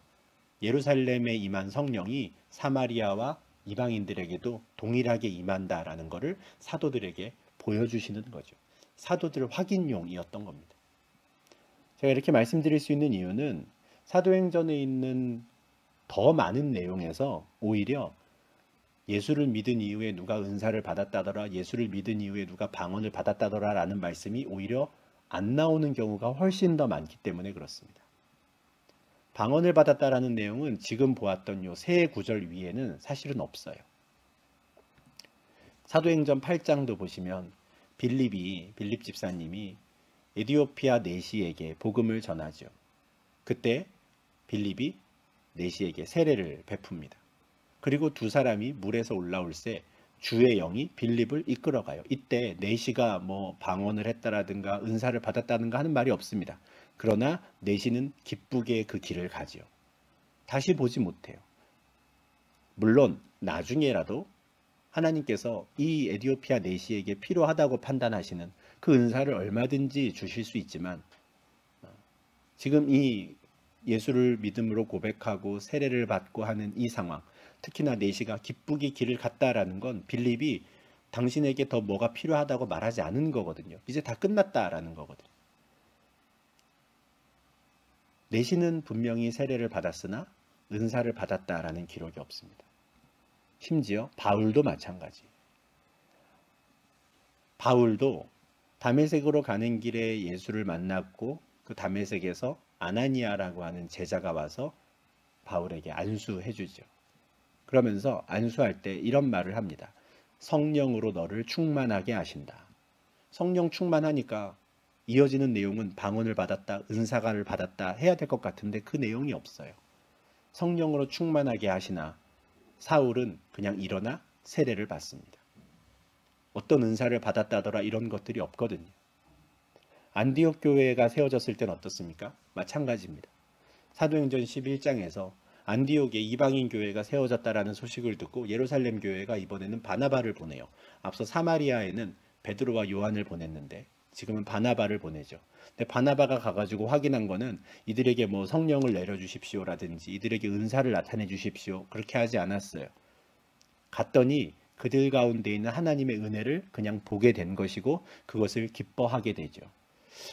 예루살렘에 임한 성령이 사마리아와 이방인들에게도 동일하게 임한다라는 것을 사도들에게 보여주시는 거죠. 사도들 확인용이었던 겁니다. 제가 이렇게 말씀드릴 수 있는 이유는 사도행전에 있는 더 많은 내용에서 오히려 예수를 믿은 이후에 누가 은사를 받았다더라, 예수를 믿은 이후에 누가 방언을 받았다더라 라는 말씀이 오히려 안 나오는 경우가 훨씬 더 많기 때문에 그렇습니다. 방언을 받았다라는 내용은 지금 보았던 요 세 구절 위에는 사실은 없어요. 사도행전 8장도 보시면 빌립 집사님이 에디오피아 내시에게 복음을 전하죠. 그때 빌립이 내시에게 세례를 베풉니다. 그리고 두 사람이 물에서 올라올 새 주의 영이 빌립을 이끌어가요. 이때 내시가 뭐 방언을 했다라든가 은사를 받았다든가 하는 말이 없습니다. 그러나 내시는 기쁘게 그 길을 가지요. 다시 보지 못해요. 물론 나중에라도 하나님께서 이 에디오피아 내시에게 필요하다고 판단하시는 그 은사를 얼마든지 주실 수 있지만 지금 이 예수를 믿음으로 고백하고 세례를 받고 하는 이 상황, 특히나 내시가 기쁘게 길을 갔다라는 건 빌립이 당신에게 더 뭐가 필요하다고 말하지 않은 거거든요. 이제 다 끝났다라는 거거든요. 내시는 분명히 세례를 받았으나 은사를 받았다라는 기록이 없습니다. 심지어 바울도 마찬가지. 바울도 다메섹으로 가는 길에 예수를 만났고 그 다메섹에서 아나니아라고 하는 제자가 와서 바울에게 안수해 주죠. 그러면서 안수할 때 이런 말을 합니다. 성령으로 너를 충만하게 하신다. 성령 충만하니까 이어지는 내용은 방언을 받았다, 은사가를 받았다 해야 될 것 같은데 그 내용이 없어요. 성령으로 충만하게 하시나 사울은 그냥 일어나 세례를 받습니다. 어떤 은사를 받았다더라 이런 것들이 없거든요. 안디옥 교회가 세워졌을 땐 어떻습니까? 마찬가지입니다. 사도행전 11장에서 안디옥에 이방인 교회가 세워졌다라는 소식을 듣고 예루살렘 교회가 이번에는 바나바를 보내요. 앞서 사마리아에는 베드로와 요한을 보냈는데 지금은 바나바를 보내죠. 근데 바나바가 가가지고 확인한 거는 이들에게 뭐 성령을 내려주십시오라든지 이들에게 은사를 나타내 주십시오 그렇게 하지 않았어요. 갔더니 그들 가운데 있는 하나님의 은혜를 그냥 보게 된 것이고 그것을 기뻐하게 되죠.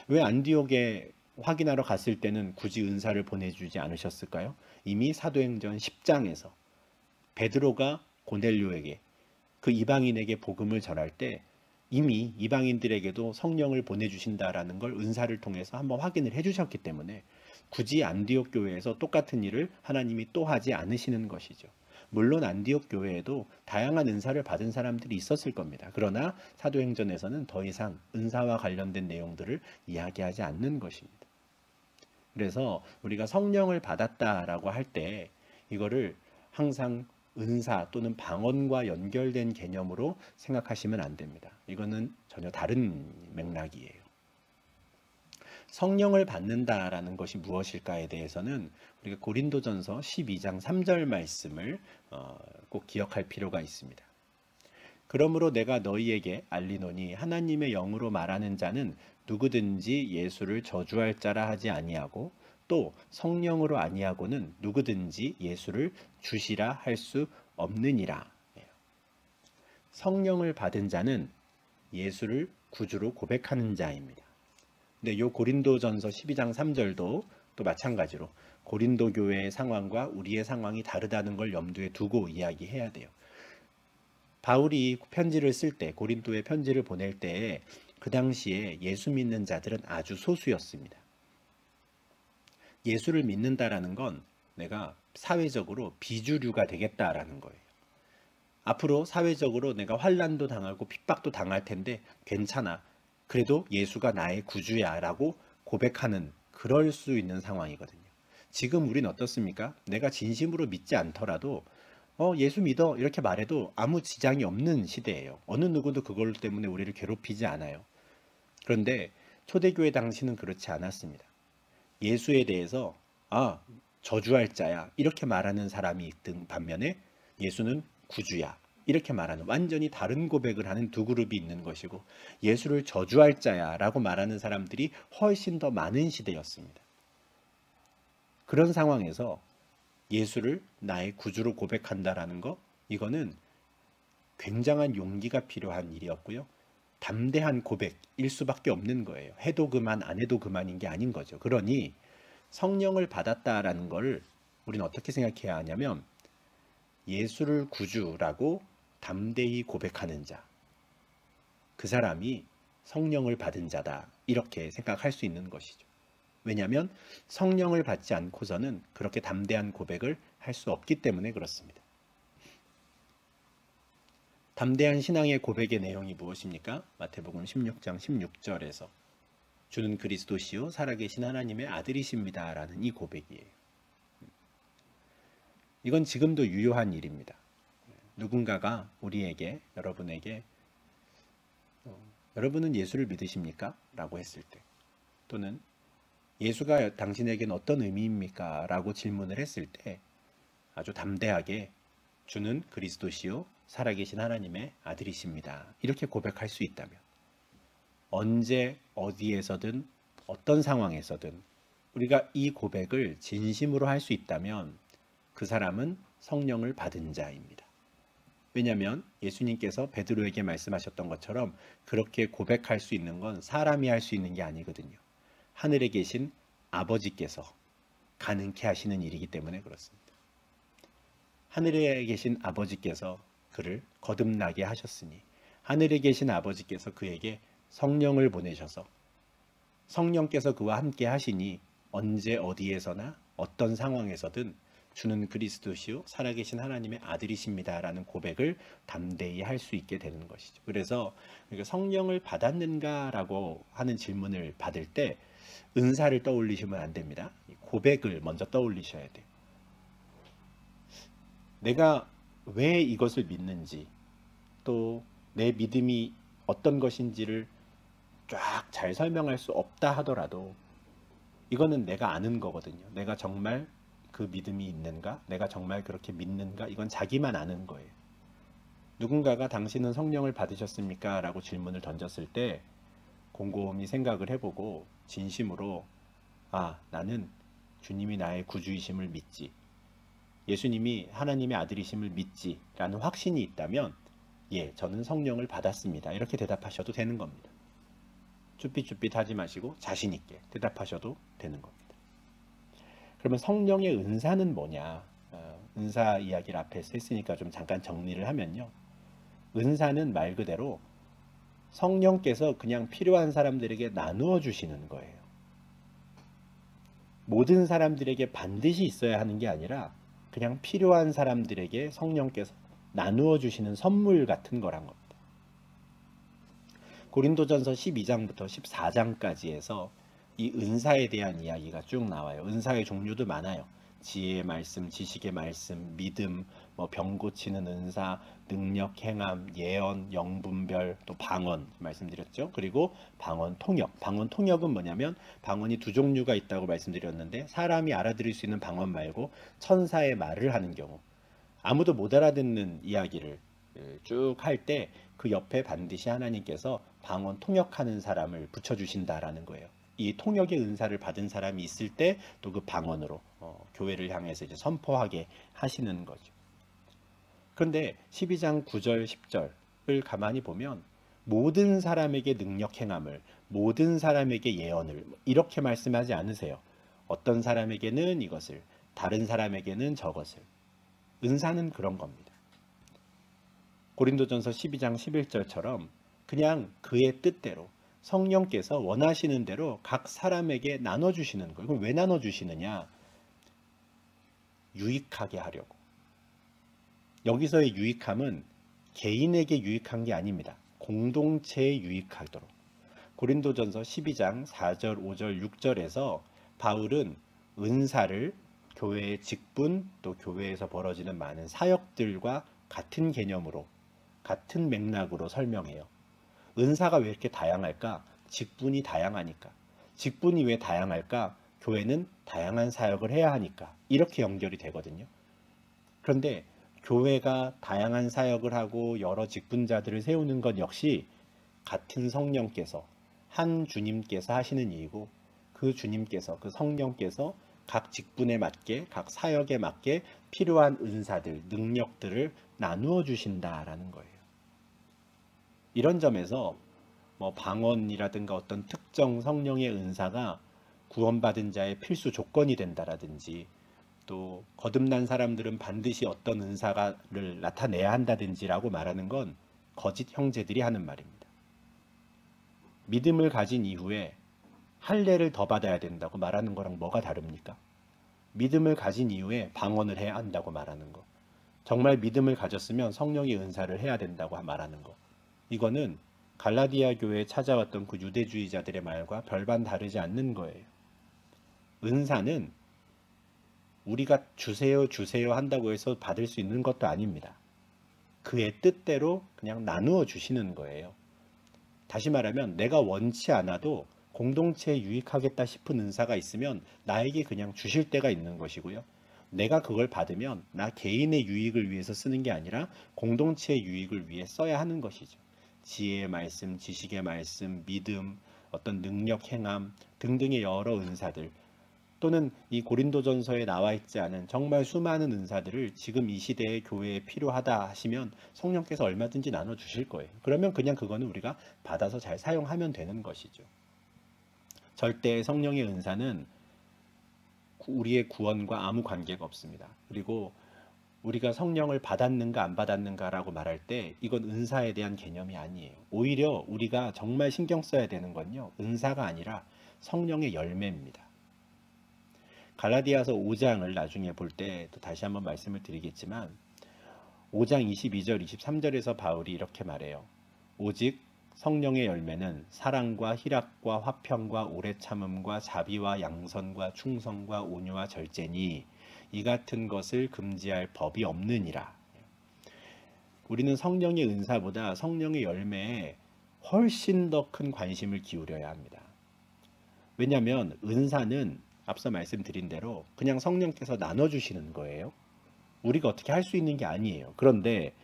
왜 안디옥에 확인하러 갔을 때는 굳이 은사를 보내주지 않으셨을까요? 이미 사도행전 10장에서 베드로가 고넬료에게 그 이방인에게 복음을 전할 때 이미 이방인들에게도 성령을 보내주신다라는 걸 은사를 통해서 한번 확인을 해주셨기 때문에 굳이 안디옥 교회에서 똑같은 일을 하나님이 또 하지 않으시는 것이죠. 물론 안디옥 교회에도 다양한 은사를 받은 사람들이 있었을 겁니다. 그러나 사도행전에서는 더 이상 은사와 관련된 내용들을 이야기하지 않는 것입니다. 그래서 우리가 성령을 받았다라고 할 때 이거를 항상 은사 또는 방언과 연결된 개념으로 생각하시면 안 됩니다. 이거는 전혀 다른 맥락이에요. 성령을 받는다라는 것이 무엇일까에 대해서는 우리가 고린도전서 12장 3절 말씀을 꼭 기억할 필요가 있습니다. 그러므로 내가 너희에게 알리노니 하나님의 영으로 말하는 자는 누구든지 예수를 저주할 자라 하지 아니하고 또 성령으로 아니하고는 누구든지 예수를 주시라 할 수 없느니라. 성령을 받은 자는 예수를 구주로 고백하는 자입니다. 근데 요 고린도전서 12장 3절도 또 마찬가지로 고린도 교회의 상황과 우리의 상황이 다르다는 걸 염두에 두고 이야기해야 돼요. 바울이 편지를 쓸 때, 고린도에 편지를 보낼 때 그 당시에 예수 믿는 자들은 아주 소수였습니다. 예수를 믿는다라는 건 내가 사회적으로 비주류가 되겠다라는 거예요. 앞으로 사회적으로 내가 환난도 당하고 핍박도 당할 텐데 괜찮아. 그래도 예수가 나의 구주야 라고 고백하는 그럴 수 있는 상황이거든요. 지금 우린 어떻습니까? 내가 진심으로 믿지 않더라도 예수 믿어 이렇게 말해도 아무 지장이 없는 시대예요. 어느 누구도 그걸 때문에 우리를 괴롭히지 않아요. 그런데 초대교회 당시는 그렇지 않았습니다. 예수에 대해서 저주할 자야 이렇게 말하는 사람이 있던 반면에 예수는 구주야 이렇게 말하는 완전히 다른 고백을 하는 두 그룹이 있는 것이고 예수를 저주할 자야 라고 말하는 사람들이 훨씬 더 많은 시대였습니다. 그런 상황에서 예수를 나의 구주로 고백한다라는 거 이거는 굉장한 용기가 필요한 일이었고요. 담대한 고백일 수밖에 없는 거예요. 해도 그만 안 해도 그만인 게 아닌 거죠. 그러니 성령을 받았다라는 걸 우리는 어떻게 생각해야 하냐면 예수를 구주라고 담대히 고백하는 자, 그 사람이 성령을 받은 자다 이렇게 생각할 수 있는 것이죠. 왜냐하면 성령을 받지 않고서는 그렇게 담대한 고백을 할 수 없기 때문에 그렇습니다. 담대한 신앙의 고백의 내용이 무엇입니까? 마태복음 16장 16절에서 주는 그리스도시요 살아계신 하나님의 아들이십니다 라는 이 고백이에요. 이건 지금도 유효한 일입니다. 누군가가 우리에게, 여러분에게 여러분은 예수를 믿으십니까? 라고 했을 때, 또는 예수가 당신에게는 어떤 의미입니까? 라고 질문을 했을 때 아주 담대하게 주는 그리스도시요 살아계신 하나님의 아들이십니다. 이렇게 고백할 수 있다면, 언제 어디에서든 어떤 상황에서든 우리가 이 고백을 진심으로 할 수 있다면 그 사람은 성령을 받은 자입니다. 왜냐하면 예수님께서 베드로에게 말씀하셨던 것처럼 그렇게 고백할 수 있는 건 사람이 할 수 있는 게 아니거든요. 하늘에 계신 아버지께서 가능케 하시는 일이기 때문에 그렇습니다. 하늘에 계신 아버지께서 그를 거듭나게 하셨으니 하늘에 계신 아버지께서 그에게 성령을 보내셔서 성령께서 그와 함께 하시니 언제 어디에서나 어떤 상황에서든 주는 그리스도시요 살아계신 하나님의 아들이십니다 라는 고백을 담대히 할 수 있게 되는 것이죠. 그래서 성령을 받았는가 라고 하는 질문을 받을 때 은사를 떠올리시면 안 됩니다. 고백을 먼저 떠올리셔야 돼요. 내가 왜 이것을 믿는지, 또 내 믿음이 어떤 것인지를 쫙 잘 설명할 수 없다 하더라도 이거는 내가 아는 거거든요. 내가 정말 그 믿음이 있는가? 내가 정말 그렇게 믿는가? 이건 자기만 아는 거예요. 누군가가 당신은 성령을 받으셨습니까? 라고 질문을 던졌을 때 곰곰이 생각을 해보고 진심으로 나는 주님이 나의 구주이심을 믿지, 예수님이 하나님의 아들이심을 믿지 라는 확신이 있다면 저는 성령을 받았습니다. 이렇게 대답하셔도 되는 겁니다. 쭈삣쭈삣 하지 마시고 자신 있게 대답하셔도 되는 겁니다. 그러면 성령의 은사는 뭐냐? 은사 이야기를 앞에서 했으니까 좀 잠깐 정리를 하면요. 은사는 말 그대로 성령께서 그냥 필요한 사람들에게 나누어 주시는 거예요. 모든 사람들에게 반드시 있어야 하는 게 아니라 그냥 필요한 사람들에게 성령께서 나누어 주시는 선물 같은 거란 겁니다. 고린도전서 12장부터 14장까지 해서 이 은사에 대한 이야기가 쭉 나와요. 은사의 종류도 많아요. 지혜의 말씀, 지식의 말씀, 믿음, 병 고치는 은사, 능력, 행함, 예언, 영분별, 또 방언 말씀드렸죠. 그리고 방언 통역. 방언 통역은 뭐냐면 방언이 두 종류가 있다고 말씀드렸는데 사람이 알아들을 수 있는 방언 말고 천사의 말을 하는 경우, 아무도 못 알아듣는 이야기를 쭉 할 때 그 옆에 반드시 하나님께서 방언 통역하는 사람을 붙여주신다라는 거예요. 이 통역의 은사를 받은 사람이 있을 때 또 그 방언으로 교회를 향해서 이제 선포하게 하시는 거죠. 그런데 12장 9절 10절을 가만히 보면 모든 사람에게 능력 행함을, 모든 사람에게 예언을 이렇게 말씀하지 않으세요. 어떤 사람에게는 이것을, 다른 사람에게는 저것을. 은사는 그런 겁니다. 고린도전서 12장 11절처럼 그냥 그의 뜻대로 성령께서 원하시는 대로 각 사람에게 나눠주시는 거예요. 그럼 왜 나눠주시느냐? 유익하게 하려고. 여기서의 유익함은 개인에게 유익한 게 아닙니다. 공동체에 유익하도록. 고린도전서 12장 4절, 5절, 6절에서 바울은 은사를 교회의 직분, 또 교회에서 벌어지는 많은 사역들과 같은 개념으로, 같은 맥락으로 설명해요. 은사가 왜 이렇게 다양할까? 직분이 다양하니까. 직분이 왜 다양할까? 교회는 다양한 사역을 해야 하니까. 이렇게 연결이 되거든요. 그런데 교회가 다양한 사역을 하고 여러 직분자들을 세우는 것 역시 같은 성령께서, 한 주님께서 하시는 일이고, 그 주님께서, 그 성령께서 각 직분에 맞게, 각 사역에 맞게 필요한 은사들, 능력들을 나누어 주신다라는 거예요. 이런 점에서 방언이라든가 어떤 특정 성령의 은사가 구원받은 자의 필수 조건이 된다라든지, 또 거듭난 사람들은 반드시 어떤 은사를 나타내야 한다든지라고 말하는 건 거짓 형제들이 하는 말입니다. 믿음을 가진 이후에 할례를 더 받아야 된다고 말하는 거랑 뭐가 다릅니까? 믿음을 가진 이후에 방언을 해야 한다고 말하는 거, 정말 믿음을 가졌으면 성령의 은사를 해야 된다고 말하는 거, 이거는 갈라디아 교회에 찾아왔던 그 유대주의자들의 말과 별반 다르지 않는 거예요. 은사는 우리가 주세요 주세요 한다고 해서 받을 수 있는 것도 아닙니다. 그의 뜻대로 그냥 나누어 주시는 거예요. 다시 말하면 내가 원치 않아도 공동체에 유익하겠다 싶은 은사가 있으면 나에게 그냥 주실 때가 있는 것이고요. 내가 그걸 받으면 나 개인의 유익을 위해서 쓰는 게 아니라 공동체의 유익을 위해 써야 하는 것이죠. 지혜의 말씀, 지식의 말씀, 믿음, 어떤 능력 행함 등등의 여러 은사들, 또는 이 고린도전서에 나와 있지 않은 정말 수많은 은사들을 지금 이 시대의 교회에 필요하다 하시면 성령께서 얼마든지 나눠 주실 거예요. 그러면 그냥 그거는 우리가 받아서 잘 사용하면 되는 것이죠. 절대 성령의 은사는 우리의 구원과 아무 관계가 없습니다. 그리고 우리가 성령을 받았는가 안 받았는가라고 말할 때 이건 은사에 대한 개념이 아니에요. 오히려 우리가 정말 신경 써야 되는 건요, 은사가 아니라 성령의 열매입니다. 갈라디아서 5장을 나중에 볼 때 또 다시 한번 말씀을 드리겠지만 5장 22절 23절에서 바울이 이렇게 말해요. 오직 성령의 열매는 사랑과 희락과 화평과 오래 참음과 자비와 양선과 충성과 온유와 절제니 이 같은 것을 금지할 법이 없느니라. 우리는 성령의 은사보다 성령의 열매에 훨씬 더 큰 관심을 기울여야 합니다. 왜냐하면 은사는 앞서 말씀드린 대로 그냥 성령께서 나눠주시는 거예요. 우리가 어떻게 할 수 있는 게 아니에요. 그런데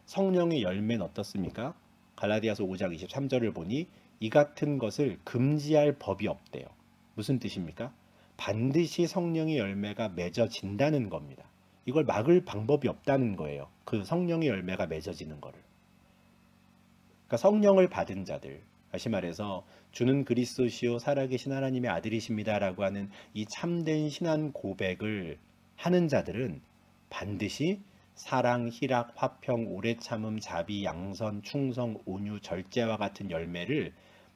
성령의 열매는 어떻습니까? 갈라디아서 5장 23절을 보니 이 같은 것을 금지할 법이 없대요. 무슨 뜻입니까? 반드시 성령의 열매가 맺어진다는 겁니다. 이걸 막을 방법이 없다는 거예요. 그 성령의 열매가 맺어지는 거를. 그러니까 성령을 받은 자들, 다시 말해서 주는 그리스도시요 살아계신 하나님의 아들이십니다 라고 하는 이 참된 신앙 고백을 하는 자들은 반드시 사랑, 희락, 화평, 오래 참음, 자비, 양선, 충성, 온유, 절제와 같은 열매를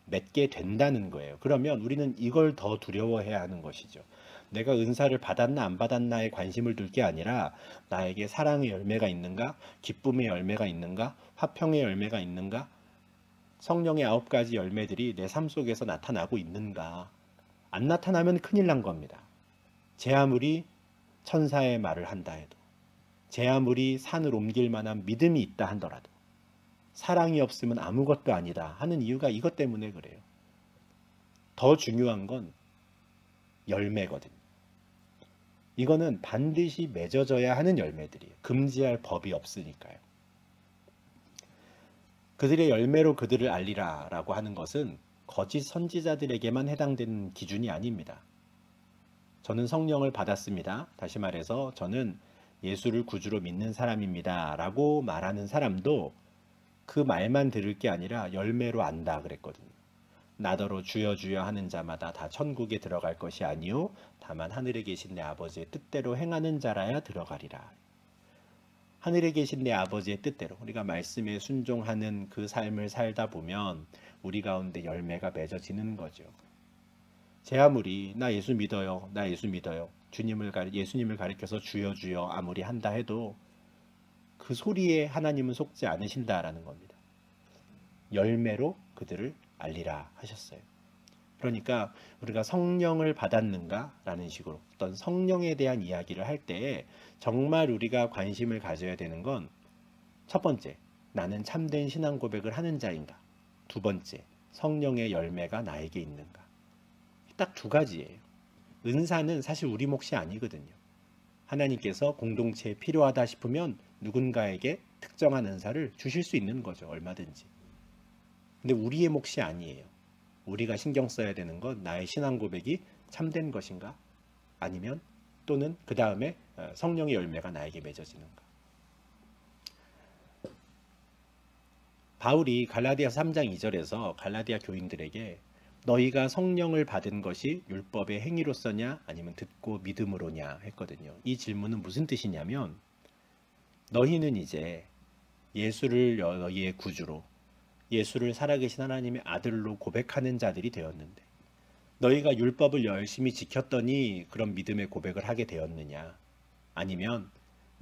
맺게 된다는 거예요. 그러면 우리는 이걸 더 두려워해야 하는 것이죠. 내가 은사를 받았나 안 받았나에 관심을 둘 게 아니라 나에게 사랑의 열매가 있는가, 기쁨의 열매가 있는가, 화평의 열매가 있는가, 성령의 9가지 열매들이 내 삶 속에서 나타나고 있는가. 안 나타나면 큰일 난 겁니다. 제 아무리 천사의 말을 한다 해도, 제 아무리 산을 옮길 만한 믿음이 있다 하더라도 사랑이 없으면 아무것도 아니다 하는 이유가 이것 때문에 그래요. 더 중요한 건 열매거든요. 이거는 반드시 맺어져야 하는 열매들이에요. 금지할 법이 없으니까요. 그들의 열매로 그들을 알리라 라고 하는 것은 거짓 선지자들에게만 해당되는 기준이 아닙니다. 저는 성령을 받았습니다. 다시 말해서 저는 예수를 구주로 믿는 사람입니다 라고 말하는 사람도 그 말만 들을 게 아니라 열매로 안다 그랬거든요. 나더러 주여 주여 하는 자마다 다 천국에 들어갈 것이 아니요 다만 하늘에 계신 내 아버지의 뜻대로 행하는 자라야 들어가리라. 하늘에 계신 내 아버지의 뜻대로 우리가 말씀에 순종하는 그 삶을 살다 보면 우리 가운데 열매가 맺어지는 거죠. 제 아무리 나 예수 믿어요, 나 예수 믿어요, 예수님을 가리켜서 주여 주여 아무리 한다 해도 그 소리에 하나님은 속지 않으신다라는 겁니다. 열매로 그들을 알리라 하셨어요. 그러니까 우리가 성령을 받았는가 라는 식으로 어떤 성령에 대한 이야기를 할 때에 정말 우리가 관심을 가져야 되는 건 첫 번째, 나는 참된 신앙 고백을 하는 자인가? 두 번째, 성령의 열매가 나에게 있는가? 딱 두 가지예요. 은사는 사실 우리 몫이 아니거든요. 하나님께서 공동체에 필요하다 싶으면 누군가에게 특정한 은사를 주실 수 있는 거죠. 얼마든지. 근데 우리의 몫이 아니에요. 우리가 신경 써야 되는 건 나의 신앙 고백이 참된 것인가? 아니면 또는 그 다음에 성령의 열매가 나에게 맺어지는가? 바울이 갈라디아 3장 2절에서 갈라디아 교인들에게 너희가 성령을 받은 것이 율법의 행위로서냐 아니면 듣고 믿음으로냐 했거든요. 이 질문은 무슨 뜻이냐면 너희는 이제 예수를 너희의 구주로, 예수를 살아계신 하나님의 아들로 고백하는 자들이 되었는데 너희가 율법을 열심히 지켰더니 그런 믿음의 고백을 하게 되었느냐? 아니면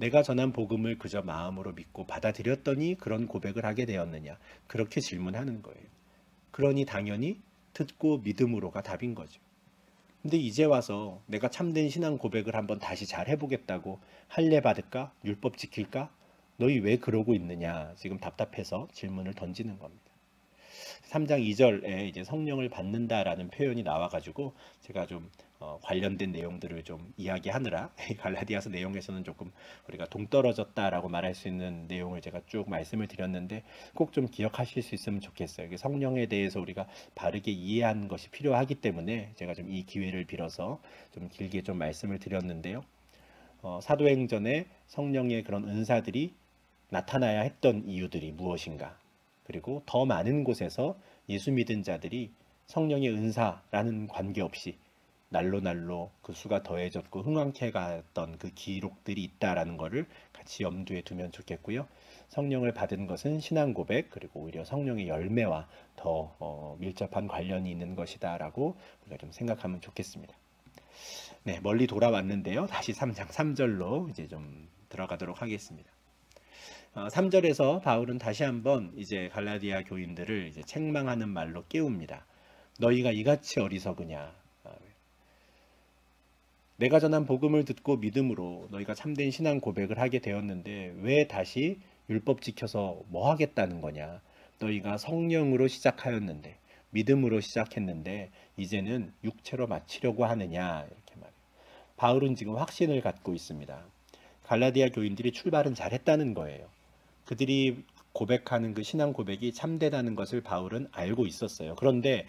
내가 전한 복음을 그저 마음으로 믿고 받아들였더니 그런 고백을 하게 되었느냐? 그렇게 질문하는 거예요. 그러니 당연히 듣고 믿음으로가 답인 거죠. 근데 이제 와서 내가 참된 신앙 고백을 한번 다시 잘 해보겠다고 할례 받을까? 율법 지킬까? 너희 왜 그러고 있느냐? 지금 답답해서 질문을 던지는 겁니다. 3장 2절에 이제 성령을 받는다라는 표현이 나와가지고 제가 좀 관련된 내용들을 좀 이야기하느라 갈라디아서 내용에서는 조금 우리가 동떨어졌다라고 말할 수 있는 내용을 제가 쭉 말씀을 드렸는데 꼭 좀 기억하실 수 있으면 좋겠어요. 성령에 대해서 우리가 바르게 이해하는 것이 필요하기 때문에 제가 좀 이 기회를 빌어서 좀 길게 좀 말씀을 드렸는데요. 사도행전에 성령의 그런 은사들이 나타나야 했던 이유들이 무엇인가? 그리고 더 많은 곳에서 예수 믿은 자들이 성령의 은사라는 관계없이 날로 그 수가 더해졌고 흥왕케 갔던 그 기록들이 있다라는 것을 같이 염두에 두면 좋겠고요. 성령을 받은 것은 신앙 고백 그리고 오히려 성령의 열매와 더 밀접한 관련이 있는 것이다라고 우리가 좀 생각하면 좋겠습니다. 네, 멀리 돌아왔는데요. 다시 3장 3절로 이제 좀 들어가도록 하겠습니다. 3절에서 바울은 다시 한번 이제 갈라디아 교인들을 이제 책망하는 말로 깨웁니다. 너희가 이같이 어리석으냐? 내가 전한 복음을 듣고 믿음으로 너희가 참된 신앙 고백을 하게 되었는데 왜 다시 율법 지켜서 뭐 하겠다는 거냐? 너희가 성령으로 시작하였는데 믿음으로 시작했는데 이제는 육체로 마치려고 하느냐? 이렇게 말해요. 바울은 지금 확신을 갖고 있습니다. 갈라디아 교인들이 출발은 잘했다는 거예요. 그들이 고백하는 그 신앙 고백이 참되다는 것을 바울은 알고 있었어요. 그런데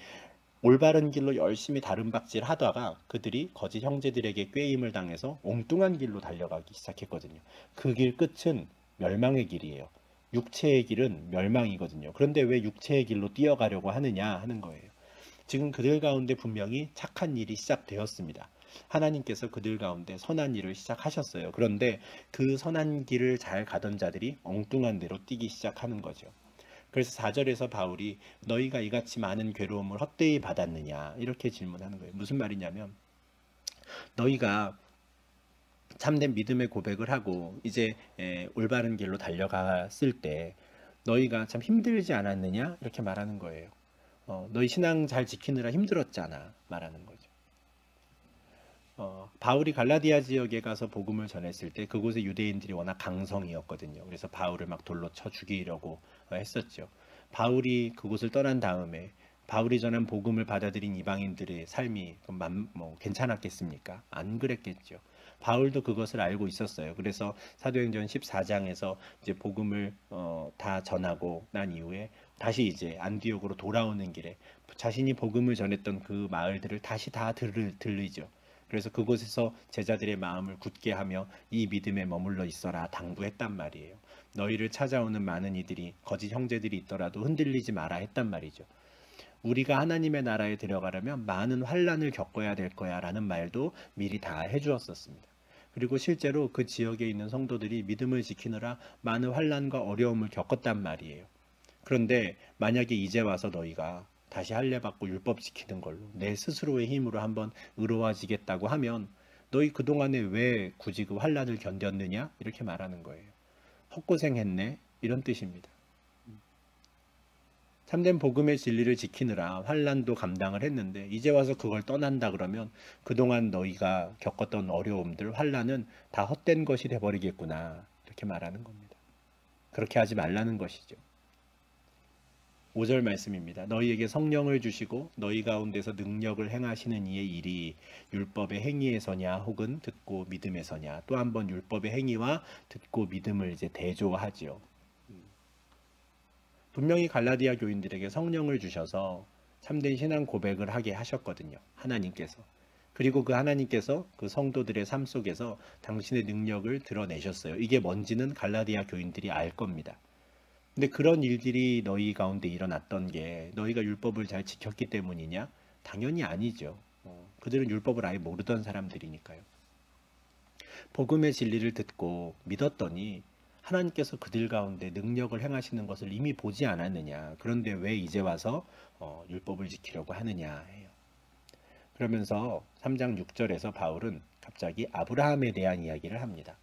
올바른 길로 열심히 다름박질 하다가 그들이 거짓 형제들에게 꾀임을 당해서 엉뚱한 길로 달려가기 시작했거든요. 그 길 끝은 멸망의 길이에요. 육체의 길은 멸망이거든요. 그런데 왜 육체의 길로 뛰어가려고 하느냐 하는 거예요. 지금 그들 가운데 분명히 착한 일이 시작되었습니다. 하나님께서 그들 가운데 선한 일을 시작하셨어요. 그런데 그 선한 길을 잘 가던 자들이 엉뚱한 대로 뛰기 시작하는 거죠. 그래서 4절에서 바울이 너희가 이같이 많은 괴로움을 헛되이 받았느냐 이렇게 질문하는 거예요. 무슨 말이냐면 너희가 참된 믿음의 고백을 하고 이제 올바른 길로 달려갔을 때 너희가 참 힘들지 않았느냐 이렇게 말하는 거예요. 너희 신앙 잘 지키느라 힘들었잖아 말하는 거죠. 바울이 갈라디아 지역에 가서 복음을 전했을 때 그곳의 유대인들이 워낙 강성이었거든요. 그래서 바울을 막 돌로 쳐 죽이려고 했었죠. 바울이 그곳을 떠난 다음에 바울이 전한 복음을 받아들인 이방인들의 삶이 뭐 괜찮았겠습니까? 안 그랬겠죠. 바울도 그것을 알고 있었어요. 그래서 사도행전 14장에서 이제 복음을 다 전하고 난 이후에 다시 이제 안디옥으로 돌아오는 길에 자신이 복음을 전했던 그 마을들을 다시 다 들르죠. 그래서 그곳에서 제자들의 마음을 굳게 하며 이 믿음에 머물러 있어라 당부했단 말이에요. 너희를 찾아오는 많은 이들이 거짓 형제들이 있더라도 흔들리지 마라 했단 말이죠. 우리가 하나님의 나라에 들어가려면 많은 환난을 겪어야 될 거야 라는 말도 미리 다 해주었었습니다. 그리고 실제로 그 지역에 있는 성도들이 믿음을 지키느라 많은 환난과 어려움을 겪었단 말이에요. 그런데 만약에 이제 와서 너희가 다시 할례 받고 율법 지키는 걸로 내 스스로의 힘으로 한번 의로워지겠다고 하면 너희 그동안에 왜 굳이 그 환난을 견뎠느냐 이렇게 말하는 거예요. 헛고생했네 이런 뜻입니다. 참된 복음의 진리를 지키느라 환난도 감당을 했는데 이제 와서 그걸 떠난다 그러면 그동안 너희가 겪었던 어려움들 환난은 다 헛된 것이 돼버리겠구나 이렇게 말하는 겁니다. 그렇게 하지 말라는 것이죠. 5절 말씀입니다. 너희에게 성령을 주시고 너희 가운데서 능력을 행하시는 이의 일이 율법의 행위에서냐 혹은 듣고 믿음에서냐 또 한 번 율법의 행위와 듣고 믿음을 이제 대조하지요. 분명히 갈라디아 교인들에게 성령을 주셔서 참된 신앙 고백을 하게 하셨거든요. 하나님께서. 그리고 그 하나님께서 그 성도들의 삶 속에서 당신의 능력을 드러내셨어요. 이게 뭔지는 갈라디아 교인들이 알 겁니다. 근데 그런 일들이 너희 가운데 일어났던 게 너희가 율법을 잘 지켰기 때문이냐? 당연히 아니죠. 그들은 율법을 아예 모르던 사람들이니까요. 복음의 진리를 듣고 믿었더니 하나님께서 그들 가운데 능력을 행하시는 것을 이미 보지 않았느냐. 그런데 왜 이제 와서 율법을 지키려고 하느냐 해요. 그러면서 3장 6절에서 바울은 갑자기 아브라함에 대한 이야기를 합니다.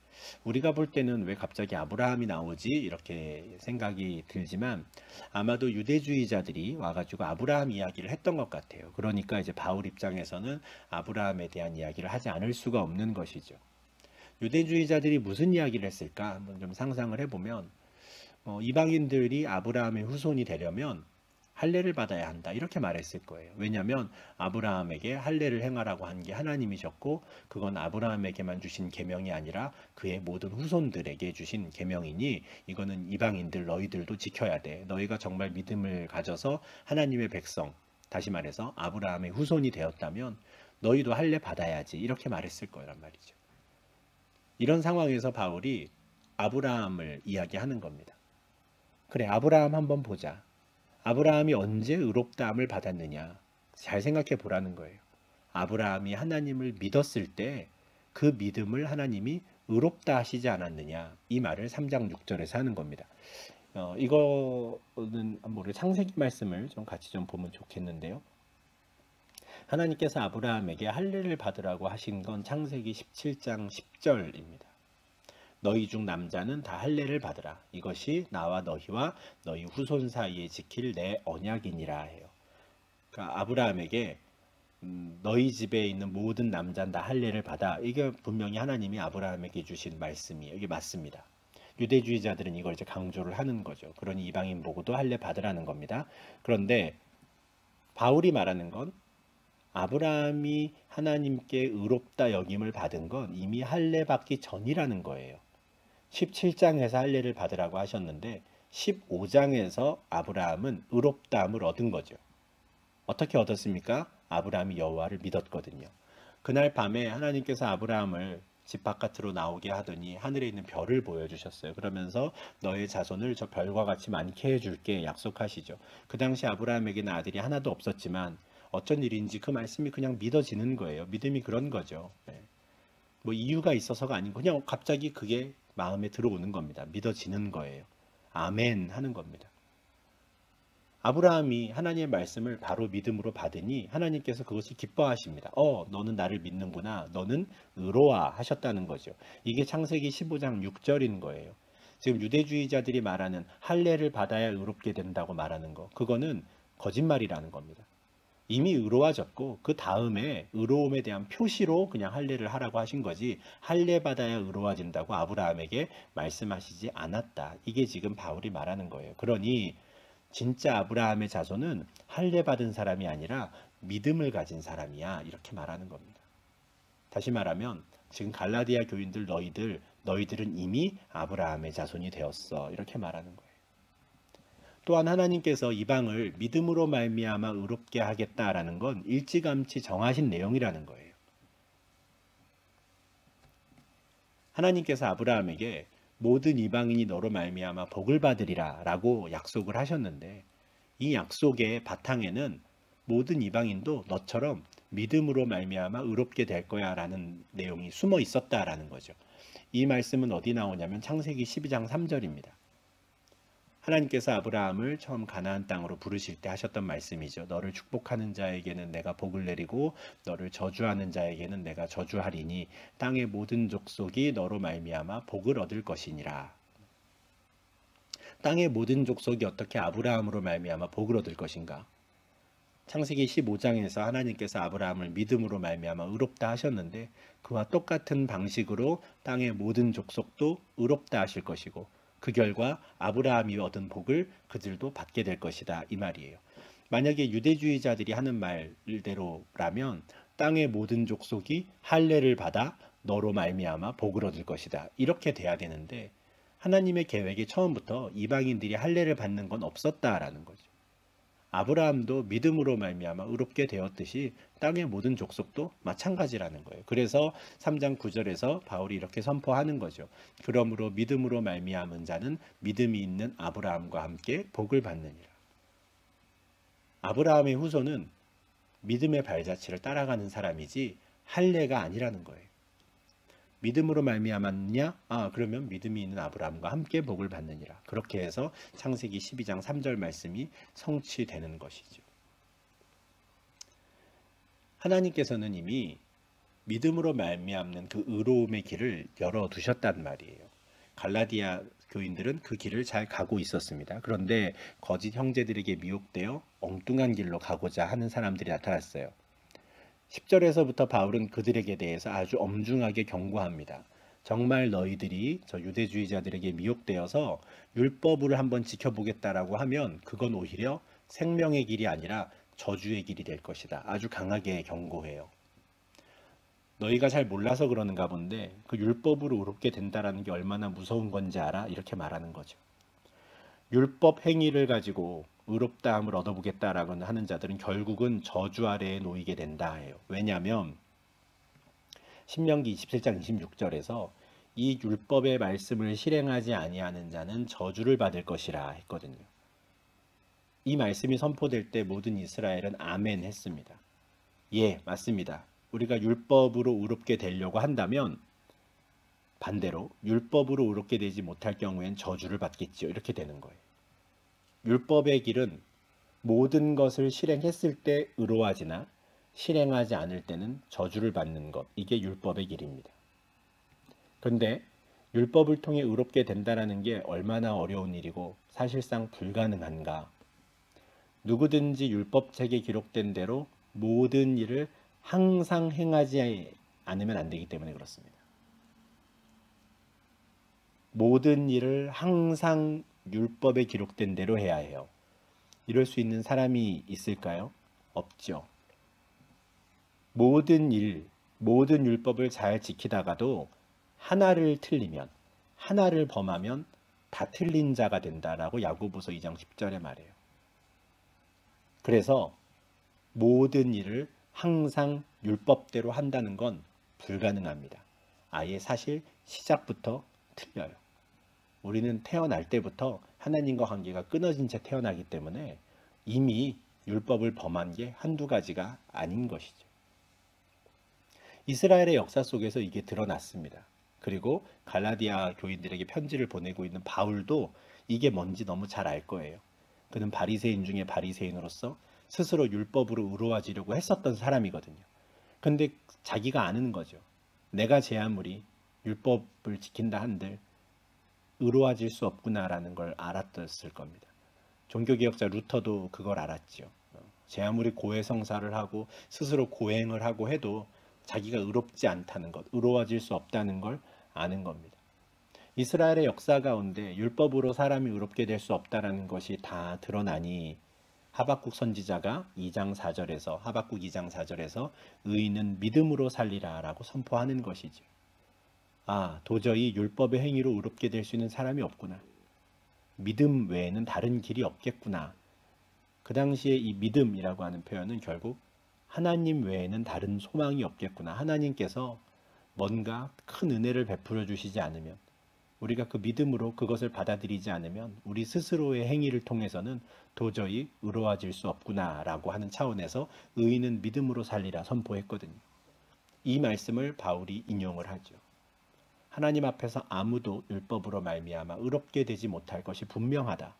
우리가 볼 때는 왜 갑자기 아브라함이 나오지? 이렇게 생각이 들지만 아마도 유대주의자들이 와가지고 아브라함 이야기를 했던 것 같아요. 그러니까 이제 바울 입장에서는 아브라함에 대한 이야기를 하지 않을 수가 없는 것이죠. 유대주의자들이 무슨 이야기를 했을까? 한번 좀 상상을 해보면 이방인들이 아브라함의 후손이 되려면 할례를 받아야 한다 이렇게 말했을 거예요. 왜냐하면 아브라함에게 할례를 행하라고 한 게 하나님이셨고 그건 아브라함에게만 주신 계명이 아니라 그의 모든 후손들에게 주신 계명이니 이거는 이방인들 너희들도 지켜야 돼. 너희가 정말 믿음을 가져서 하나님의 백성, 다시 말해서 아브라함의 후손이 되었다면 너희도 할례 받아야지 이렇게 말했을 거란 말이죠. 이런 상황에서 바울이 아브라함을 이야기하는 겁니다. 그래, 아브라함 한번 보자. 아브라함이 언제 의롭다함을 받았느냐? 잘 생각해 보라는 거예요. 아브라함이 하나님을 믿었을 때 그 믿음을 하나님이 의롭다 하시지 않았느냐? 이 말을 3장 6절에서 하는 겁니다. 이거는 우리 창세기 말씀을 좀 같이 좀 보면 좋겠는데요. 하나님께서 아브라함에게 할례를 받으라고 하신 건 창세기 17장 10절입니다. 너희 중 남자는 다 할례를 받으라. 이것이 나와 너희와 너희 후손 사이에 지킬 내 언약이니라 해요. 그러니까 아브라함에게 너희 집에 있는 모든 남자는 다 할례를 받아. 이게 분명히 하나님이 아브라함에게 주신 말씀이에요. 이게 맞습니다. 유대주의자들은 이걸 이제 강조를 하는 거죠. 그러니 이방인 보고도 할례 받으라는 겁니다. 그런데 바울이 말하는 건 아브라함이 하나님께 의롭다 여김을 받은 건 이미 할례 받기 전이라는 거예요. 17장에서 할례를 받으라고 하셨는데 15장에서 아브라함은 의롭다함을 얻은 거죠. 어떻게 얻었습니까? 아브라함이 여호와를 믿었거든요. 그날 밤에 하나님께서 아브라함을 집 바깥으로 나오게 하더니 하늘에 있는 별을 보여주셨어요. 그러면서 너의 자손을 저 별과 같이 많게 해줄게 약속하시죠. 그 당시 아브라함에게는 아들이 하나도 없었지만 어쩐 일인지 그 말씀이 그냥 믿어지는 거예요. 믿음이 그런 거죠. 뭐 이유가 있어서가 아니고 그냥 갑자기 그게 마음에 들어오는 겁니다. 믿어지는 거예요. 아멘 하는 겁니다. 아브라함이 하나님의 말씀을 바로 믿음으로 받으니 하나님께서 그것을 기뻐하십니다. 너는 나를 믿는구나. 너는 의로와 하셨다는 거죠. 이게 창세기 15장 6절인 거예요. 지금 유대주의자들이 말하는 할례를 받아야 의롭게 된다고 말하는 거. 그거는 거짓말이라는 겁니다. 이미 의로워졌고 그 다음에 의로움에 대한 표시로 그냥 할례를 하라고 하신 거지 할례 받아야 의로워진다고 아브라함에게 말씀하시지 않았다. 이게 지금 바울이 말하는 거예요. 그러니 진짜 아브라함의 자손은 할례 받은 사람이 아니라 믿음을 가진 사람이야. 이렇게 말하는 겁니다. 다시 말하면 지금 갈라디아 교인들 너희들은 이미 아브라함의 자손이 되었어. 이렇게 말하는 거예요. 또한 하나님께서 이방을 믿음으로 말미암아 의롭게 하겠다라는 건 일찌감치 정하신 내용이라는 거예요. 하나님께서 아브라함에게 모든 이방인이 너로 말미암아 복을 받으리라 라고 약속을 하셨는데 이 약속의 바탕에는 모든 이방인도 너처럼 믿음으로 말미암아 의롭게 될 거야 라는 내용이 숨어 있었다라는 거죠. 이 말씀은 어디 나오냐면 창세기 12장 3절입니다. 하나님께서 아브라함을 처음 가나안 땅으로 부르실 때 하셨던 말씀이죠. 너를 축복하는 자에게는 내가 복을 내리고 너를 저주하는 자에게는 내가 저주하리니 땅의 모든 족속이 너로 말미암아 복을 얻을 것이니라. 땅의 모든 족속이 어떻게 아브라함으로 말미암아 복을 얻을 것인가? 창세기 15장에서 하나님께서 아브라함을 믿음으로 말미암아 의롭다 하셨는데 그와 똑같은 방식으로 땅의 모든 족속도 의롭다 하실 것이고 그 결과 아브라함이 얻은 복을 그들도 받게 될 것이다 이 말이에요. 만약에 유대주의자들이 하는 말대로라면 땅의 모든 족속이 할례를 받아 너로 말미암아 복을 얻을 것이다 이렇게 돼야 되는데 하나님의 계획이 처음부터 이방인들이 할례를 받는 건 없었다라는 거죠. 아브라함도 믿음으로 말미암아 의롭게 되었듯이 땅의 모든 족속도 마찬가지라는 거예요. 그래서 3장 9절에서 바울이 이렇게 선포하는 거죠. 그러므로 믿음으로 말미암은 자는 믿음이 있는 아브라함과 함께 복을 받느니라. 아브라함의 후손은 믿음의 발자취를 따라가는 사람이지 할례가 아니라는 거예요. 믿음으로 말미암았냐? 그러면 믿음이 있는 아브라함과 함께 복을 받느니라. 그렇게 해서 창세기 12장 3절 말씀이 성취되는 것이죠. 하나님께서는 이미 믿음으로 말미암는 그 의로움의 길을 열어두셨단 말이에요. 갈라디아 교인들은 그 길을 잘 가고 있었습니다. 그런데 거짓 형제들에게 미혹되어 엉뚱한 길로 가고자 하는 사람들이 나타났어요. 10절에서부터 바울은 그들에게 대해서 아주 엄중하게 경고합니다. 정말 너희들이 저 유대주의자들에게 미혹되어서 율법을 한번 지켜보겠다라고 하면 그건 오히려 생명의 길이 아니라 저주의 길이 될 것이다. 아주 강하게 경고해요. 너희가 잘 몰라서 그러는가 본데 그 율법으로 의롭게 된다라는 게 얼마나 무서운 건지 알아? 이렇게 말하는 거죠. 율법 행위를 가지고 의롭다함을 얻어보겠다라고 하는 자들은 결국은 저주 아래에 놓이게 된다 해요. 왜냐하면 신명기 27장 26절에서 이 율법의 말씀을 실행하지 아니하는 자는 저주를 받을 것이라 했거든요. 이 말씀이 선포될 때 모든 이스라엘은 아멘 했습니다. 예, 맞습니다. 우리가 율법으로 의롭게 되려고 한다면 반대로 율법으로 의롭게 되지 못할 경우엔 저주를 받겠지요. 이렇게 되는 거예요. 율법의 길은 모든 것을 실행했을 때 의로워지나 실행하지 않을 때는 저주를 받는 것. 이게 율법의 길입니다. 그런데 율법을 통해 의롭게 된다는 게 얼마나 어려운 일이고 사실상 불가능한가. 누구든지 율법책에 기록된 대로 모든 일을 항상 행하지 않으면 안 되기 때문에 그렇습니다. 모든 일을 항상 율법에 기록된 대로 해야 해요. 이럴 수 있는 사람이 있을까요? 없죠. 모든 율법을 잘 지키다가도 하나를 틀리면, 하나를 범하면 다 틀린 자가 된다라고 야고보서 2장 10절에 말해요. 그래서 모든 일을 항상 율법대로 한다는 건 불가능합니다. 아예 사실 시작부터 틀려요. 우리는 태어날 때부터 하나님과 관계가 끊어진 채 태어나기 때문에 이미 율법을 범한 게 한두 가지가 아닌 것이죠. 이스라엘의 역사 속에서 이게 드러났습니다. 그리고 갈라디아 교인들에게 편지를 보내고 있는 바울도 이게 뭔지 너무 잘 알 거예요. 그는 바리새인 중에 바리새인으로서 스스로 율법으로 의로워지려고 했었던 사람이거든요. 근데 자기가 아는 거죠. 내가 제 아무리 율법을 지킨다 한들 의로워질 수 없구나라는 걸 알았을 겁니다. 종교개혁자 루터도 그걸 알았죠. 제 아무리 고해성사를 하고 스스로 고행을 하고 해도 자기가 의롭지 않다는 것, 의로워질 수 없다는 걸 아는 겁니다. 이스라엘의 역사 가운데 율법으로 사람이 의롭게 될 수 없다는 것이 다 드러나니 하박국 선지자가 2장 4절에서 하박국 2장 4절에서 의인은 믿음으로 살리라라고 선포하는 것이죠. 아, 도저히 율법의 행위로 의롭게 될 수 있는 사람이 없구나. 믿음 외에는 다른 길이 없겠구나. 그 당시에 이 믿음이라고 하는 표현은 결국 하나님 외에는 다른 소망이 없겠구나. 하나님께서 뭔가 큰 은혜를 베풀어 주시지 않으면, 우리가 그 믿음으로 그것을 받아들이지 않으면 우리 스스로의 행위를 통해서는 도저히 의로워질 수 없구나라고 하는 차원에서 의인은 믿음으로 살리라 선포했거든요. 이 말씀을 바울이 인용을 하죠. 하나님 앞에서 아무도 율법으로 말미암아 의롭게 되지 못할 것이 분명하다.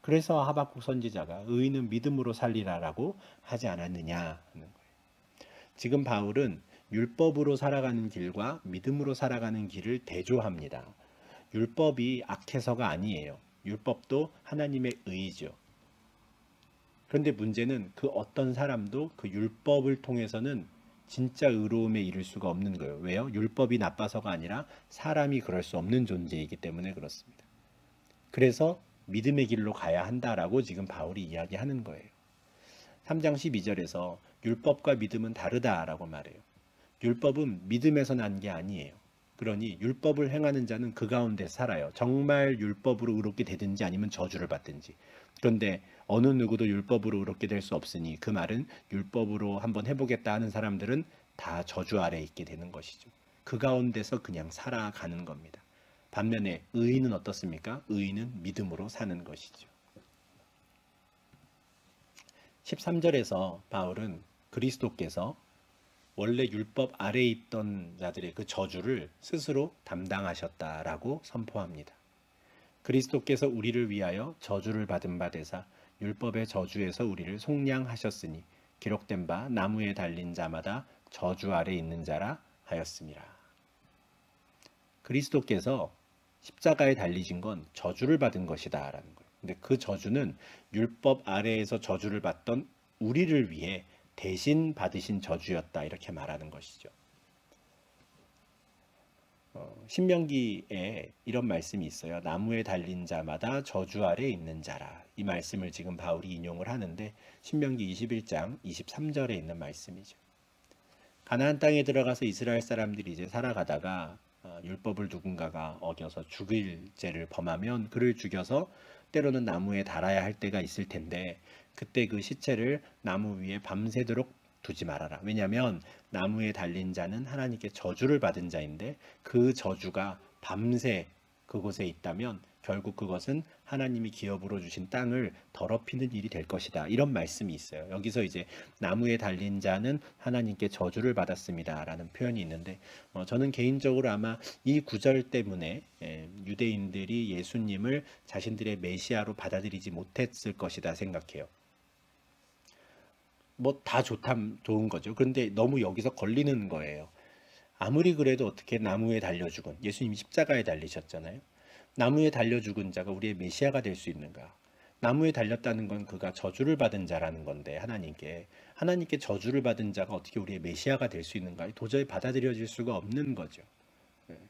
그래서 하박국 선지자가 의인은 믿음으로 살리라라고 하지 않았느냐 하는 거예요. 지금 바울은 율법으로 살아가는 길과 믿음으로 살아가는 길을 대조합니다. 율법이 악해서가 아니에요. 율법도 하나님의 의죠. 그런데 문제는 그 어떤 사람도 그 율법을 통해서는 진짜 의로움에 이를 수가 없는 거예요. 왜요? 율법이 나빠서가 아니라 사람이 그럴 수 없는 존재이기 때문에 그렇습니다. 그래서 믿음의 길로 가야 한다라고 지금 바울이 이야기하는 거예요. 3장 12절에서 율법과 믿음은 다르다라고 말해요. 율법은 믿음에서 난 게 아니에요. 그러니 율법을 행하는 자는 그 가운데 살아요. 정말 율법으로 의롭게 되든지 아니면 저주를 받든지. 그런데 어느 누구도 율법으로 의롭게 될 수 없으니 그 말은 율법으로 한번 해보겠다 하는 사람들은 다 저주 아래에 있게 되는 것이죠. 그 가운데서 그냥 살아가는 겁니다. 반면에 의인은 어떻습니까? 의인은 믿음으로 사는 것이죠. 13절에서 바울은 그리스도께서 원래 율법 아래에 있던 자들의 그 저주를 스스로 담당하셨다라고 선포합니다. 그리스도께서 우리를 위하여 저주를 받은 바 되사 율법의 저주에서 우리를 속량하셨으니 기록된 바 나무에 달린 자마다 저주 아래 있는 자라 하였습니다. 그리스도께서 십자가에 달리신 건 저주를 받은 것이다 라는 거예요. 근데 그 저주는 율법 아래에서 저주를 받던 우리를 위해 대신 받으신 저주였다 이렇게 말하는 것이죠. 신명기에 이런 말씀이 있어요. 나무에 달린 자마다 저주 아래 있는 자라. 이 말씀을 지금 바울이 인용을 하는데 신명기 21장 23절에 있는 말씀이죠. 가나안 땅에 들어가서 이스라엘 사람들이 이제 살아가다가 율법을 누군가가 어겨서 죽일 죄를 범하면 그를 죽여서 때로는 나무에 달아야 할 때가 있을 텐데 그때 그 시체를 나무 위에 밤새도록 두지 말아라. 왜냐하면 나무에 달린 자는 하나님께 저주를 받은 자인데 그 저주가 밤새 그곳에 있다면 결국 그것은 하나님이 기업으로 주신 땅을 더럽히는 일이 될 것이다. 이런 말씀이 있어요. 여기서 이제 나무에 달린 자는 하나님께 저주를 받았습니다. 라는 표현이 있는데 저는 개인적으로 아마 이 구절 때문에 유대인들이 예수님을 자신들의 메시아로 받아들이지 못했을 것이다 생각해요. 뭐 다 좋은 거죠. 그런데 너무 여기서 걸리는 거예요. 아무리 그래도 어떻게 나무에 달려 죽은 예수님이 십자가에 달리셨잖아요. 나무에 달려 죽은 자가 우리의 메시아가 될 수 있는가? 나무에 달렸다는 건 그가 저주를 받은 자라는 건데 하나님께 저주를 받은 자가 어떻게 우리의 메시아가 될 수 있는가? 도저히 받아들여질 수가 없는 거죠. 근데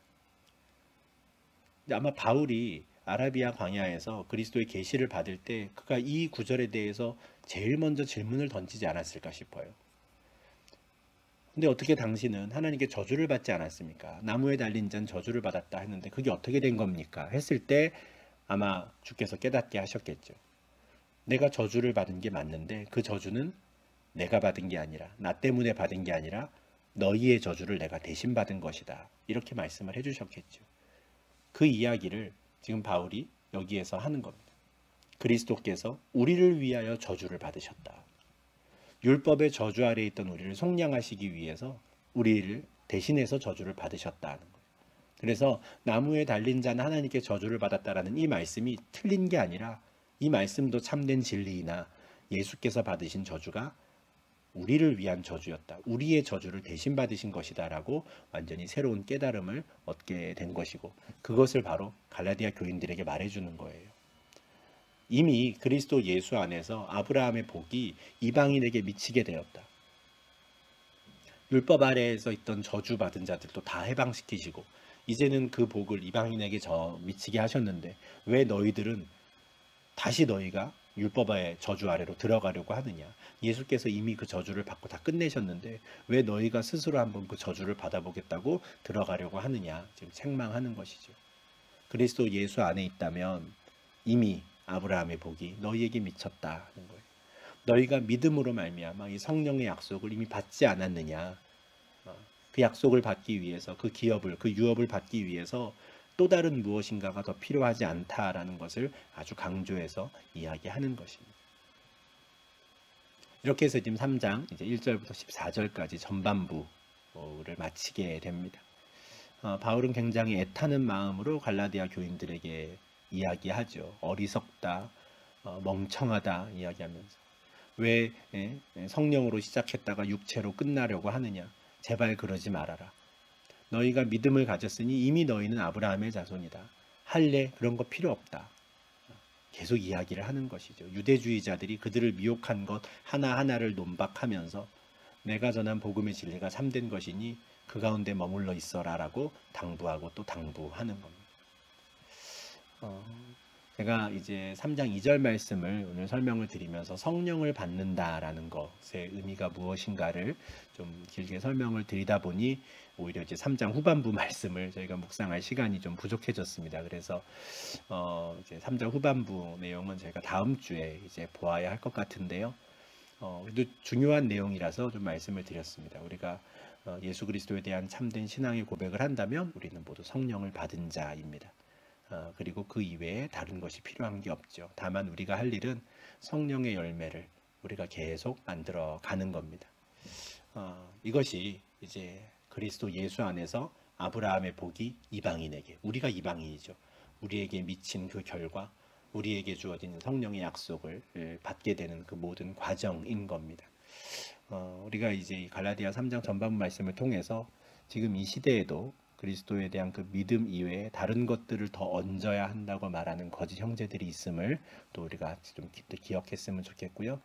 아마 바울이 아라비아 광야에서 그리스도의 계시를 받을 때 그가 이 구절에 대해서 제일 먼저 질문을 던지지 않았을까 싶어요. 근데 어떻게 당신은 하나님께 저주를 받지 않았습니까? 나무에 달린 자는 저주를 받았다 했는데 그게 어떻게 된 겁니까? 했을 때 아마 주께서 깨닫게 하셨겠죠. 내가 저주를 받은 게 맞는데 그 저주는 내가 받은 게 아니라 나 때문에 받은 게 아니라 너희의 저주를 내가 대신 받은 것이다. 이렇게 말씀을 해주셨겠죠. 그 이야기를 지금 바울이 여기에서 하는 겁니다. 그리스도께서 우리를 위하여 저주를 받으셨다. 율법의 저주 아래에 있던 우리를 속량하시기 위해서 우리를 대신해서 저주를 받으셨다는 거예요. 그래서 나무에 달린 자는 하나님께 저주를 받았다라는 이 말씀이 틀린 게 아니라 이 말씀도 참된 진리이나 예수께서 받으신 저주가 우리를 위한 저주였다. 우리의 저주를 대신 받으신 것이다라고 완전히 새로운 깨달음을 얻게 된 것이고 그것을 바로 갈라디아 교인들에게 말해주는 거예요. 이미 그리스도 예수 안에서 아브라함의 복이 이방인에게 미치게 되었다. 율법 아래에서 있던 저주받은 자들도 다 해방시키시고 이제는 그 복을 이방인에게 미치게 하셨는데 왜 너희들은 다시 너희가 율법의 저주 아래로 들어가려고 하느냐. 예수께서 이미 그 저주를 받고 다 끝내셨는데 왜 너희가 스스로 한번 그 저주를 받아보겠다고 들어가려고 하느냐. 지금 책망하는 것이죠. 그리스도 예수 안에 있다면 이미 아브라함의 복이 너희에게 미쳤다는 거예요. 너희가 믿음으로 말미암아 이 성령의 약속을 이미 받지 않았느냐. 그 약속을 받기 위해서 그 유업을 받기 위해서 또 다른 무엇인가가 더 필요하지 않다라는 것을 아주 강조해서 이야기하는 것입니다. 이렇게 해서 지금 3장 이제 1절부터 14절까지 전반부를 마치게 됩니다. 바울은 굉장히 애타는 마음으로 갈라디아 교인들에게 이야기하죠. 어리석다, 멍청하다 이야기하면서 왜 성령으로 시작했다가 육체로 끝나려고 하느냐. 제발 그러지 말아라. 너희가 믿음을 가졌으니 이미 너희는 아브라함의 자손이다. 할례 그런 거 필요 없다. 계속 이야기를 하는 것이죠. 유대주의자들이 그들을 미혹한 것 하나하나를 논박하면서 내가 전한 복음의 진리가 참된 것이니 그 가운데 머물러 있어라라고 당부하고 또 당부하는 겁니다. 제가 이제 3장 2절 말씀을 오늘 설명을 드리면서 성령을 받는다라는 것의 의미가 무엇인가를 좀 길게 설명을 드리다 보니 오히려 이제 3장 후반부 말씀을 저희가 묵상할 시간이 좀 부족해졌습니다. 그래서 이제 3장 후반부 내용은 저희가 다음 주에 이제 보아야 할 것 같은데요. 그래도 중요한 내용이라서 좀 말씀을 드렸습니다. 우리가 예수 그리스도에 대한 참된 신앙의 고백을 한다면 우리는 모두 성령을 받은 자입니다. 그리고 그 이외에 다른 것이 필요한 게 없죠. 다만 우리가 할 일은 성령의 열매를 우리가 계속 만들어 가는 겁니다. 이것이 이제 그리스도 예수 안에서 아브라함의 복이 이방인에게, 우리가 이방인이죠. 우리에게 미친 그 결과, 우리에게 주어진 성령의 약속을 받게 되는 그 모든 과정인 겁니다. 우리가 이제 이 갈라디아 3장 전반부 말씀을 통해서 지금 이 시대에도 그리스도에 대한 그 믿음 이외에 다른 것들을 더 얹어야 한다고 말하는 거짓 형제들이 있음을 또 우리가 좀 기억했으면 좋겠고요.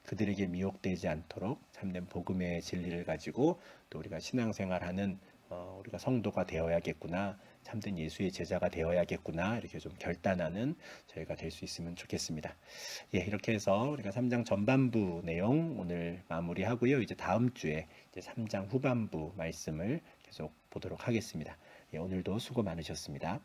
그들에게 미혹되지 않도록 참된 복음의 진리를 가지고 또 우리가 신앙생활하는 우리가 성도가 되어야겠구나, 참된 예수의 제자가 되어야겠구나, 이렇게 좀 결단하는 저희가 될 수 있으면 좋겠습니다. 예, 이렇게 해서 우리가 3장 전반부 내용 오늘 마무리하고요. 이제 다음 주에 이제 3장 후반부 말씀을 계속 보도록 하겠습니다. 예, 오늘도 수고 많으셨습니다.